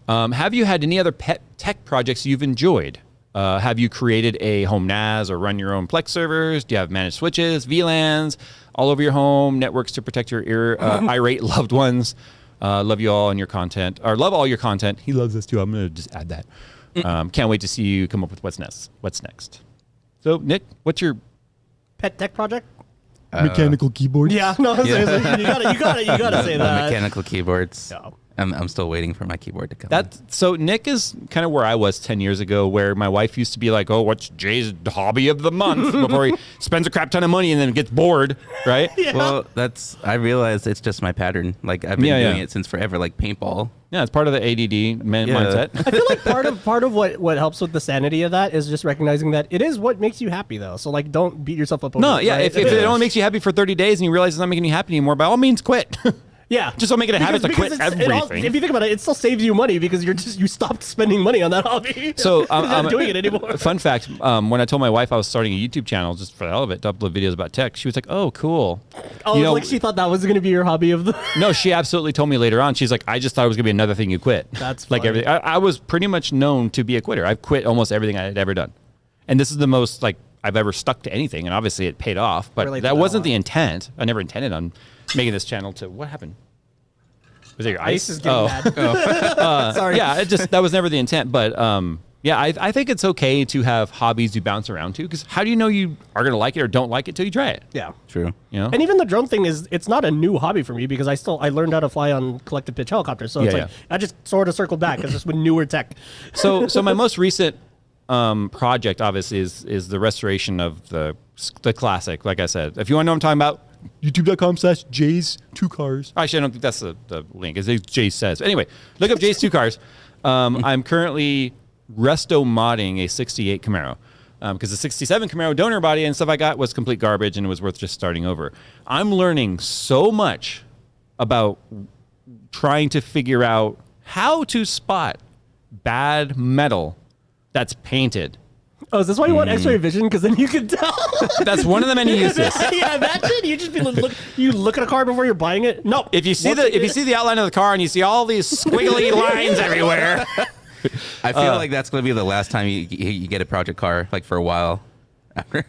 Have you had any other pet tech projects you've enjoyed? Have you created a home NAS or run your own Plex servers? Do you have managed switches, VLANs all over your home, networks to protect your irate loved ones? Love you all and your content, or love all your content. He loves this too. I'm going to just add that. Can't wait to see you come up with what's next. So, Nick, what's your Pet tech project? mechanical keyboard? Yeah, no, seriously, you gotta say that. Mechanical keyboards. No. I'm still waiting for my keyboard to come. So Nick is kind of where I was 10 years ago, where my wife used to be like, oh, what's Jay's hobby of the month? Before he spends a crap ton of money and then gets bored, right? Yeah. Well, I realized it's just my pattern. Like I've been doing it since forever, like paintball. Yeah, it's part of the ADD mindset. I feel like part of what helps with the sanity of that is just recognizing that it is what makes you happy though. So like, don't beat yourself up over No, it, yeah, right? if it only makes you happy for 30 days and you realize it's not making you happy anymore, by all means quit. Yeah, Just don't make it a habit to quit everything. If you think about it, it still saves you money because you stopped spending money on that hobby. So you're not doing it anymore. Fun fact: when I told my wife I was starting a YouTube channel just for the hell of it to upload videos about tech, she was like, "Oh, cool." Oh, You know, like she thought that was going to be your hobby of the. No, she absolutely told me later on. She's like, "I just thought it was gonna be another thing you quit." That's like funny. everything. I was pretty much known to be a quitter. I've quit almost everything I had ever done, and this is the most like I've ever stuck to anything. And obviously, it paid off. But Relate to that that a wasn't lot. the intent. I never intended on making this channel to. What happened? Was it your ice? Ice is getting mad. Sorry. Yeah, that was never the intent. But yeah, I think it's okay to have hobbies you bounce around to, because how do you know you are going to like it or don't like it till you try it? Yeah. True. You know? And even the drone thing it's not a new hobby for me because I learned how to fly on collective pitch helicopters. So it's Yeah, like I just sort of circled back. It's just with newer tech. So my most recent project, obviously, is the restoration of the classic. Like I said, if you want to know what I'm talking about, youtube.com/Jay's 2 cars. Actually, I don't think that's the link. It's Jay says. Anyway, look up Jay's 2 cars. I'm currently resto modding a 68 Camaro. Because the 67 Camaro donor body and stuff I got was complete garbage and it was worth just starting over. I'm learning so much about trying to figure out how to spot bad metal that's painted. Oh, is this why you want X-ray vision? Because then you can tell. That's one of the many uses. Yeah, imagine you just look at a car before you're buying it. No, If you see the outline of the car and you see all these squiggly lines everywhere. I feel like that's going to be the last time you get a project car, like for a while.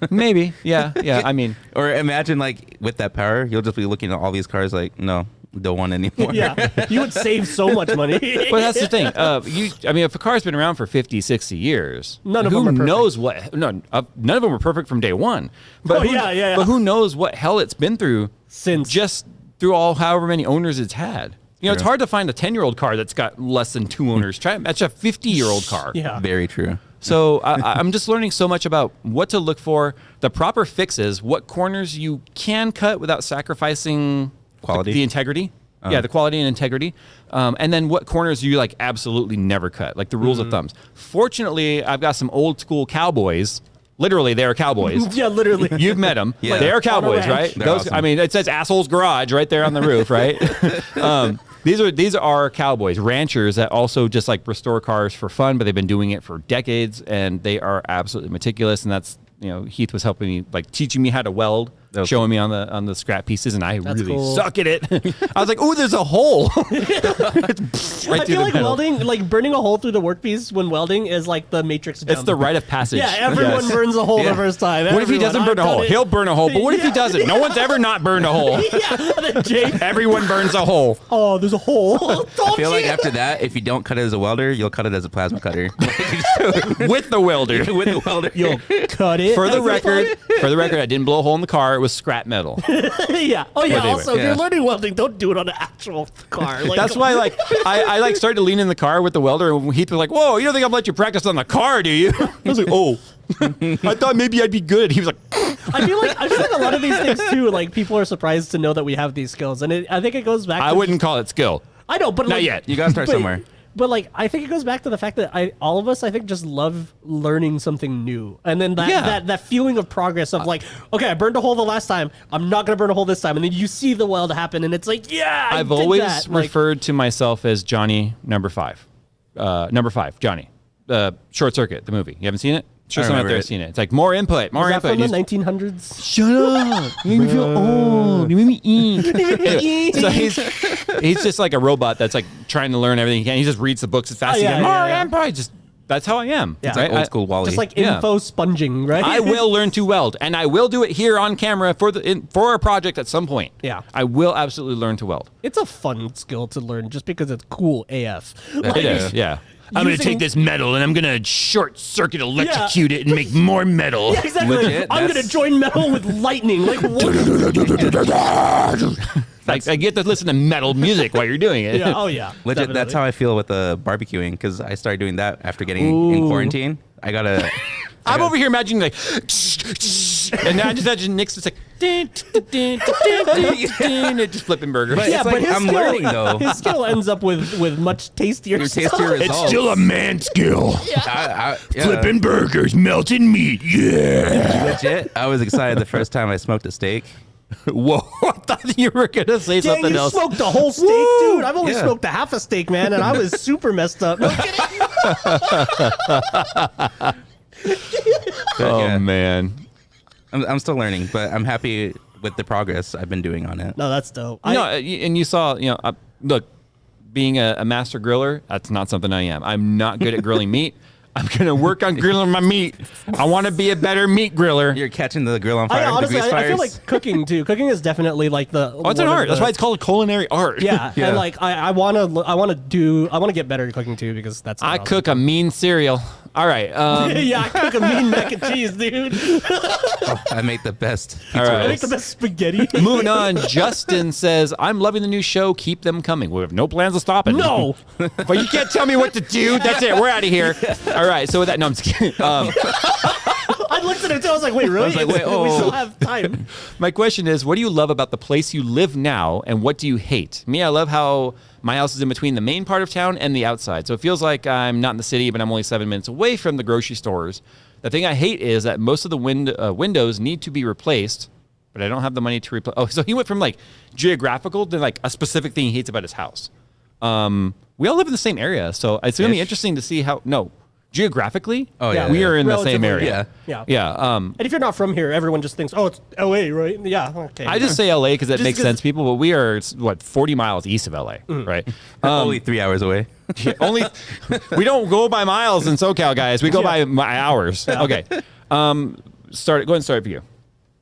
Maybe. Yeah. I mean, or imagine like with that power, you'll just be looking at all these cars like, no, don't want anymore. Yeah, you would save so much money. but that's the thing. If a car's been around for 50, 60 years, none of them are perfect. Knows what? None of them were perfect from day one. But But who knows what hell it's been through through however many owners it's had. It's hard to find a 10-year-old car that's got less than 2 owners. That's a 50-year-old car. Yeah, very true. So I'm just learning so much about what to look for, the proper fixes, what corners you can cut without sacrificing quality, the integrity. Yeah, the quality and integrity. And then what corners you like absolutely never cut, like the rules of thumbs. Fortunately, I've got some old school cowboys. Literally, they are cowboys. Yeah, literally. You've met them. Yeah. They are cowboys, right? Those, awesome. I mean, it says "Assholes Garage" right there on the roof, right? These are cowboys, ranchers that also just like restore cars for fun, but they've been doing it for decades, and they are absolutely meticulous. And that's Heath was helping me, like teaching me how to weld, showing me on the scrap pieces, and I really suck at it. I was like, "Oh, there's a hole!" I feel like welding, like burning a hole through the workpiece when welding, is like the Matrix. It's the rite of passage. Yeah, everyone burns a hole the first time. What if he doesn't burn a hole? He'll burn a hole, but what if he doesn't? No one's ever not burned a hole. Everyone burns a hole. Oh, there's a hole. I feel like after that, if you don't cut it as a welder, you'll cut it as a plasma cutter. With the welder. With the welder. You'll cut it. For the record, I didn't blow a hole in the car. It was scrap metal. Yeah. Oh yeah. Anyway, also, if you're learning welding, don't do it on an actual car. Like, that's why, like, I started to lean in the car with the welder, and Heath was like, "Whoa, you don't think I'm let you practice on the car, do you?" I was like, "Oh, I thought maybe I'd be good." He was like, I feel like a lot of these things too. Like people are surprised to know that we have these skills, and I think it goes back. I wouldn't call it skill. I know, but not yet. You gotta start somewhere. But like, I think it goes back to the fact that all of us, I think, just love learning something new, and then that feeling of progress of like, okay, I burned a hole the last time, I'm not gonna burn a hole this time, and then you see the weld happen, and it's like, yeah, I've always referred to myself as Johnny number 5. Number 5, Johnny. Short Circuit, the movie. You haven't seen it? Sure, someone out there has seen it. It's like more input, more input. From the 1900s? Shut up! You made me feel old. You made me eat. Anyway, so he's just like a robot that's like trying to learn everything he can. He just reads the books as fast as he can. More input. That's how I am. Yeah. It's like old school Wally. Just like info sponging, right? I will learn to weld, and I will do it here on camera for a project at some point. Yeah. I will absolutely learn to weld. It's a fun skill to learn just because it's cool AF. It is, yeah. I'm going to take this metal and I'm going to short circuit electrocute it and make more metal. Yeah, exactly. Legit, I'm going to join metal with lightning. Like, what? Like, I get to listen to metal music while you're doing it. Yeah. Oh, yeah. Legit, definitely. that's how I feel with the barbecuing, because I started doing that after getting in quarantine. I gotta. I'm over here imagining like, and now I just imagine Nick's just like, just flipping burgers. But it's like, I'm learning though. His skill ends up with much tastier stuff. It's still a man skill. Yeah. Flipping burgers, melting meat. Yeah. Legit, I was excited the first time I smoked a steak. Whoa! I thought you were gonna say Dang, something you else. smoked a whole steak, dude. I've only smoked a half a steak, man, and I was super messed up. No kidding. Oh man. I'm still learning, but I'm happy with the progress I've been doing on it. No, that's dope. And you saw, look, being a master griller, that's not something I am. I'm not good at grilling meat. I'm going to work on grilling my meat. I want to be a better meat griller. You're catching the grill on fire. Honestly, the grease I feel fires. like cooking too. Cooking is definitely like the. Oh, it's an art. That's why it's called culinary art. Yeah, and like I want to get better at cooking too, because that's. I cook a mean cereal. All right. Yeah, I cook a mean mac and cheese, dude. I make the best pizza All right. I make the best spaghetti. Moving on, Justin says, I'm loving the new show. Keep them coming. We have no plans of stopping. No. But you can't tell me what to do. That's it. We're out of here. All right. So with that, no, I'm just kidding. I looked at it too. I was like, wait, really? I was like, wait, We oh. still have time. My question is, what do you love about the place you live now, and what do you hate? Me, I love how my house is in between the main part of town and the outside. So it feels like I'm not in the city, but I'm only 7 minutes away from the grocery stores. The thing I hate is that most of the windows need to be replaced, but I don't have the money to replace. Oh, so he went from like geographical to like a specific thing he hates about his house. We all live in the same area, so it's going to be Ish. interesting to see how. No, geographically, Oh, yeah. we are in the same Relatively, area. Yeah. Yeah. And if you're not from here, everyone just thinks, oh, it's LA, right? Yeah. Okay. I just say LA because it Just makes 'cause- sense, people. But we are 40 miles east of LA, right? Only 3 hours away. Only we don't go by miles in SoCal, guys. We go by hours. Okay. Go ahead and start for you.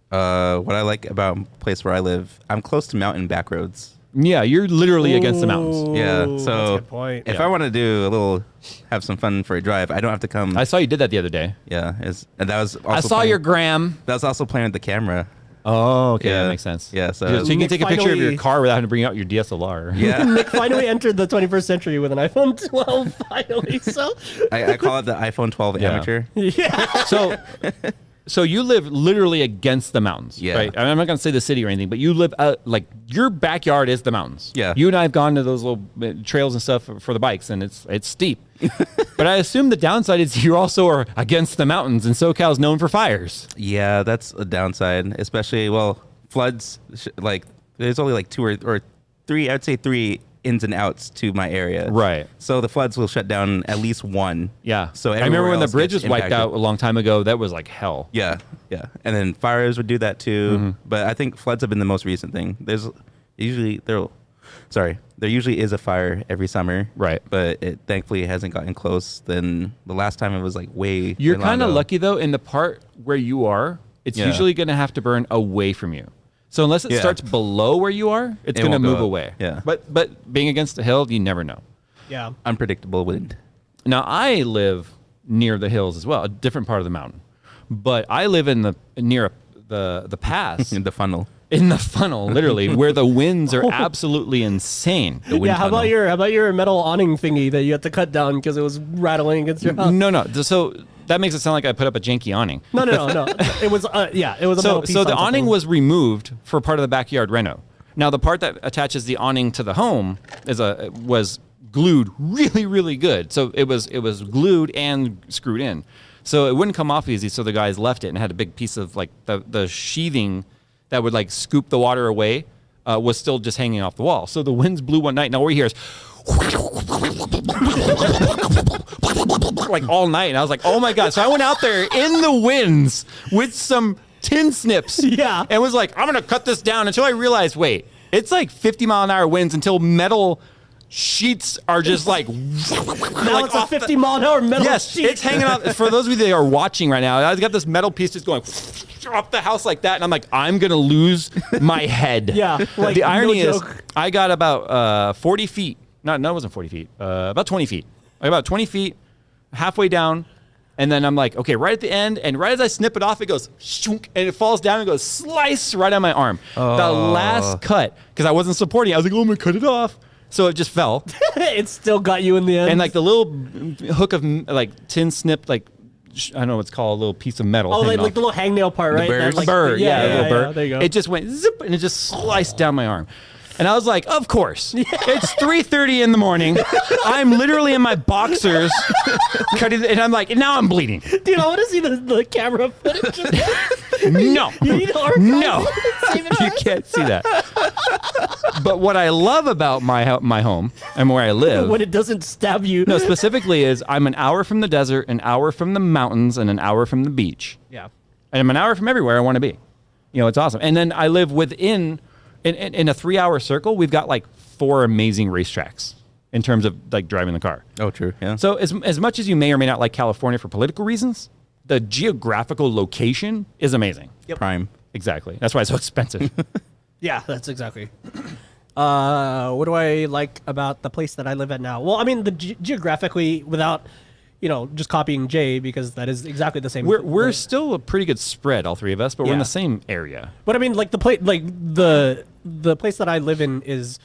What I like about the place where I live, I'm close to mountain back roads. Yeah, you're literally against the mountains. Yeah, Ooh, so that's a good point. if Yeah. I want to have some fun for a drive, I don't have to come. I saw you did that the other day. And that was. Also I saw playing, your gram. That was also playing with the camera. Oh, okay, Yeah. that makes sense. Yeah, so- you can Nick take a picture of your finally- car without having to bring out your DSLR. Yeah, Nick finally entered the 21st century with an iPhone 12, finally. So, I call it the iPhone 12 Yeah. amateur. yeah. So you live literally against the mountains, Yeah. right? I'm not going to say the city or anything, but you live like your backyard is the mountains. Yeah. You and I have gone to those little trails and stuff for the bikes, and it's steep. But I assume the downside is you also are against the mountains, and SoCal is known for fires. Yeah, that's a downside, especially floods. Like there's only like two or three. I'd say three ins and outs to my area. Right. So the floods will shut down at least one. Yeah. So I remember everywhere when the else bridge gets was wiped impacted. out a long time ago. That was like hell. Yeah, yeah, and then fires would do that too. Mm-hmm. But I think floods have been the most recent thing. There usually is a fire every summer, Right. But it thankfully hasn't gotten close. Then the last time it was like way. You're long kind of ago. lucky though. In the part where you are, it's Yeah. usually going to have to burn away from you. So unless it Yeah. starts below where you are, it's It going to won't go move up. away. Yeah. But being against the hill, you never know. Yeah. Unpredictable wind. Now I live near the hills as well, a different part of the mountain. But I live near the pass In the funnel. in the funnel, literally, where the winds are absolutely insane. The wind Yeah, how tunnel. about your metal awning thingy that you had to cut down because it was rattling against your house? No. So that makes it sound like I put up a janky awning. No. It was it was a metal piece So the on awning something. was removed for part of the backyard reno. Now the part that attaches the awning to the home was glued really, really good. So it was glued and screwed in. So it wouldn't come off easy. So the guys left it and had a big piece of like the sheathing that would like scoop the water away was still just hanging off the wall. So the winds blew one night. And all we hear is like all night. And I was like, oh my God. So I went out there in the winds with some tin snips. Yeah. And was like, I'm going to cut this down until I realized, wait, it's like 50-mile-an-hour winds until metal sheets are just like now it's a 50-mile-an-hour metal yes, sheet. it's hanging out. For those of you that are watching right now, I've got this metal piece just going off the house like that, and I'm like, I'm gonna lose my head. Yeah, like, the irony no is, joke. I got about 40 feet. No, it wasn't 40 feet. About 20 feet. About 20 feet, halfway down, and then I'm like, okay, right at the end, and right as I snip it off, it goes shunk, and it falls down and goes slice right on my arm. The last cut, because I wasn't supporting it, I was like, oh, I'm gonna cut it off. So it just fell. It still got you in the end. And like the little hook of like tin snip, like I don't know what it's called, a little piece of metal. oh, hanging like off. the little hangnail part, right? burrs? That, like, Burr, yeah, a little burr. there you go. It just went zip and it just sliced down my arm. And I was like, of course. It's 3:30 in the morning. I'm literally in my boxers cutting, and I'm like, now I'm bleeding. Dude, I want to see the camera footage. Of that. No. You need to archive No. it. Save it You for- can't see that. But what I love about my home and where I live, when it doesn't stab you. no, specifically is I'm an hour from the desert, an hour from the mountains, and an hour from the beach. Yeah. And I'm an hour from everywhere I want to be. You know, it's awesome. And then I live within, in a 3-hour circle, we've got like 4 amazing racetracks in terms of like driving the car. Oh, true. Yeah. So as much as you may or may not like California for political reasons, the geographical location is amazing. Prime. Exactly. That's why it's so expensive. Yeah, that's exactly. What do I like about the place that I live at now? Well, I mean, geographically, without just copying Jay because that is exactly the same. We're still a pretty good spread, all three of us, but we're in Yeah. the same area. But I mean, like the place that I live in is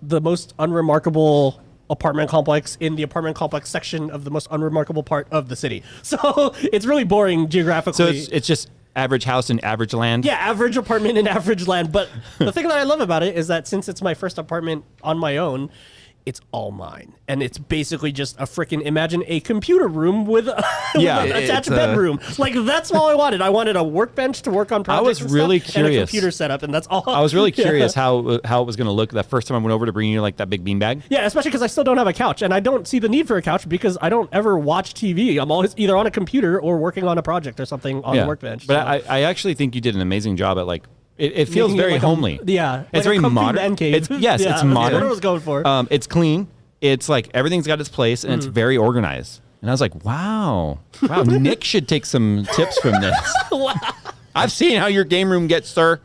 the most unremarkable apartment complex in the apartment complex section of the most unremarkable part of the city. So it's really boring geographically. So it's just average house in average land. Yeah, average apartment in average land. But the thing that I love about it is that since it's my first apartment on my own, it's all mine. And it's basically just a freaking, imagine a computer room with, Yeah, with an attached it's a- bedroom. Like, that's all I wanted. I wanted a workbench to work on projects was and really stuff, and a curious. computer setup, and that's all. I was really Yeah. curious how it was going to look that first time I went over to bring you like that big beanbag. Yeah, especially because I still don't have a couch, and I don't see the need for a couch because I don't ever watch TV. I'm always either on a computer or working on a project or something on the workbench. But so. I actually think you did an amazing job at like it feels Making it very like homely. Yeah, It's like a very comfy modern. man cave. It's Yeah, it's that's modern. what I was going for. It's clean. It's like everything's got its place and it's very organized. And I was like, wow, Nick should take some tips from this. I've seen how your game room gets, sir.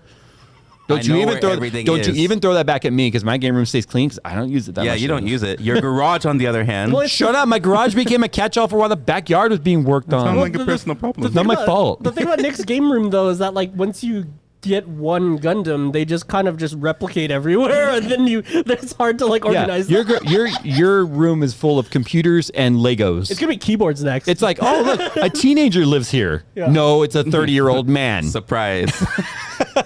Don't I you know even where throw? everything Don't you is. even throw that back at me because my game room stays clean because I don't use it that Yeah, much. you don't use it. Your garage, on the other hand, Well, it's- Shut up! My garage became a catch-all for while the backyard was being worked on. sounds like a the- personal problem. It's not my fault. The thing about Nick's game room, though, is that like once you get one Gundam, they just kind of just replicate everywhere, and then it's hard to like organize. Yeah, them. your room is full of computers and Legos. It's gonna be keyboards next. It's like, oh look, a teenager lives here. Yeah. No, it's a 30-year-old man. Surprise.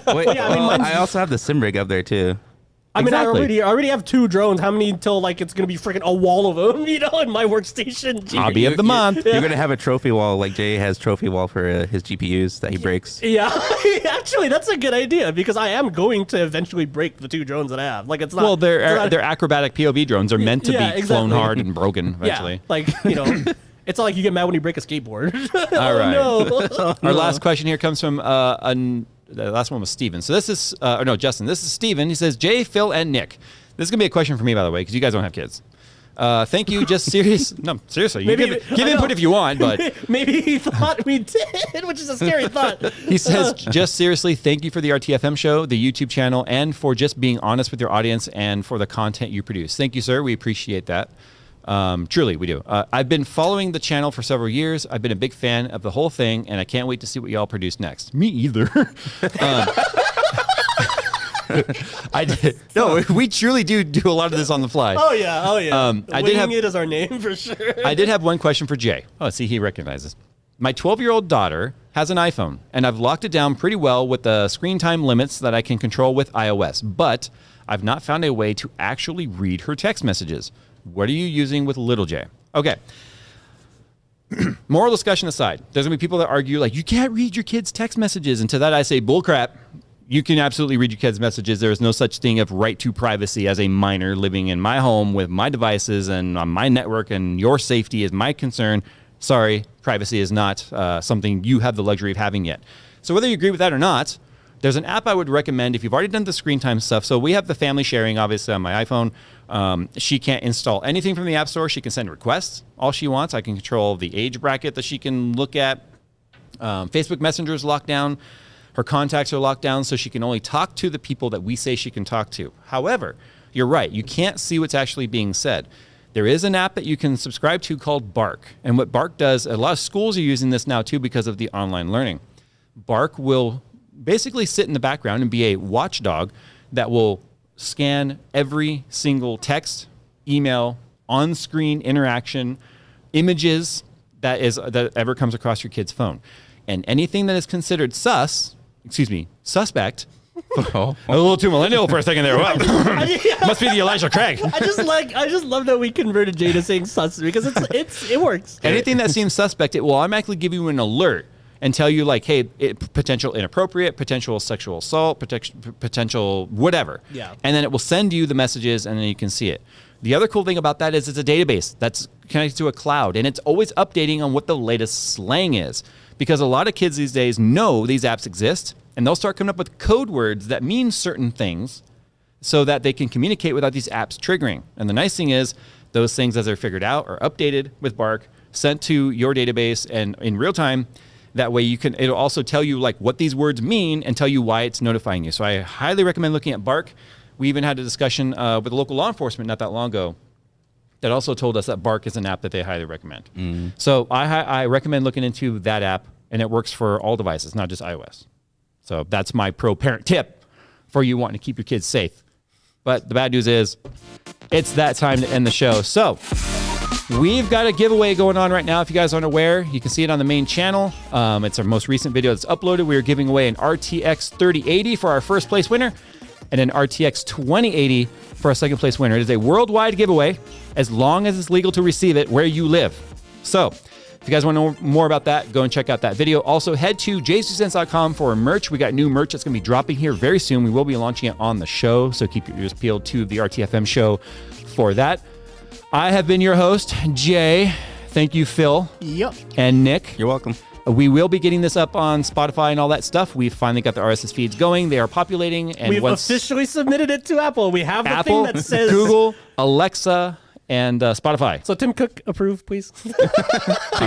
Wait, Yeah, I mean, mine's- I also have the sim rig up there too. I mean, exactly. I already have 2 drones. How many until like it's gonna be freaking a wall of them? In my workstation. Jeez. Hobby of the month. You're gonna have a trophy wall like Jay has trophy wall for his GPUs that he breaks. Yeah, actually, that's a good idea because I am going to eventually break the 2 drones that I have. Like, it's not. Well, it's their not- their acrobatic POV drones are meant to Yeah, be flown exactly. hard and broken eventually. Yeah, like it's not like you get mad when you break a skateboard. All right. No. Our last question here comes from the last one was Steven. So this is Justin. This is Steven. He says, Jay, Phil, and Nick. This is gonna be a question for me, by the way, because you guys don't have kids. Thank you. Just serious. No, seriously. You Maybe- give I know. input if you want, but Maybe he thought we did, which is a scary thought. he says, just seriously, thank you for the RTFM show, the YouTube channel, and for just being honest with your audience and for the content you produce. Thank you, sir. We appreciate that. Truly, we do. I've been following the channel for several years. I've been a big fan of the whole thing, and I can't wait to see what y'all produce next. Me either. I did. No, we truly do a lot of this on the fly. Oh yeah. I did have- it as our name for sure. I did have one question for Jay. Oh, see, he recognizes. My 12-year-old daughter has an iPhone, and I've locked it down pretty well with the screen time limits that I can control with iOS, but I've not found a way to actually read her text messages. What are you using with little J? Okay. Moral discussion aside, there's going to be people that argue, like, you can't read your kids' text messages. And to that, I say, bullcrap. You can absolutely read your kids' messages. There is no such thing of right to privacy as a minor living in my home with my devices and on my network, and your safety is my concern. Sorry, privacy is not something you have the luxury of having yet. So whether you agree with that or not, there's an app I would recommend if you've already done the screen time stuff. So we have the family sharing, obviously, on my iPhone. She can't install anything from the App Store. She can send requests, all she wants. I can control the age bracket that she can look at. Facebook Messenger is locked down. Her contacts are locked down, so she can only talk to the people that we say she can talk to. However, you're right. You can't see what's actually being said. There is an app that you can subscribe to called Bark. And what Bark does, a lot of schools are using this now too because of the online learning. Bark will basically sit in the background and be a watchdog that will scan every single text, email, on-screen interaction, images that ever comes across your kid's phone. And anything that is considered suspect. Oh. A little too millennial for a second there. Wow. Must be the Elijah Craig. I just love that we converted Jay to saying sus because it works. Anything that seems suspect, it will automatically give you an alert and tell you, like, hey, potential inappropriate, potential sexual assault, potential whatever. Yeah. And then it will send you the messages, and then you can see it. The other cool thing about that is it's a database that's connected to a cloud, and it's always updating on what the latest slang is. Because a lot of kids these days know these apps exist, and they'll start coming up with code words that mean certain things so that they can communicate without these apps triggering. And the nice thing is those things, as they're figured out, are updated with Bark, sent to your database, and in real time. That way it'll also tell you like what these words mean and tell you why it's notifying you. So I highly recommend looking at Bark. We even had a discussion with local law enforcement not that long ago that also told us that Bark is an app that they highly recommend. So I recommend looking into that app, and it works for all devices, not just iOS. So that's my pro parent tip for you wanting to keep your kids safe. But the bad news is it's that time to end the show. So we've got a giveaway going on right now. If you guys aren't aware, you can see it on the main channel. It's our most recent video that's uploaded. We are giving away an RTX 3080 for our first place winner and an RTX 2080 for our second place winner. It is a worldwide giveaway as long as it's legal to receive it where you live. So if you guys want to know more about that, go and check out that video. Also, head to jays2cents.com for merch. We got new merch that's going to be dropping here very soon. We will be launching it on the show, so keep your ears peeled to the RTFM show for that. I have been your host, Jay. Thank you, Phil. Yep. And Nick. You're welcome. We will be getting this up on Spotify and all that stuff. We've finally got the RSS feeds going. They are populating. And We've officially submitted it to Apple. We have the Apple, thing that says Google, Alexa, and Spotify. So Tim Cook, approve, please.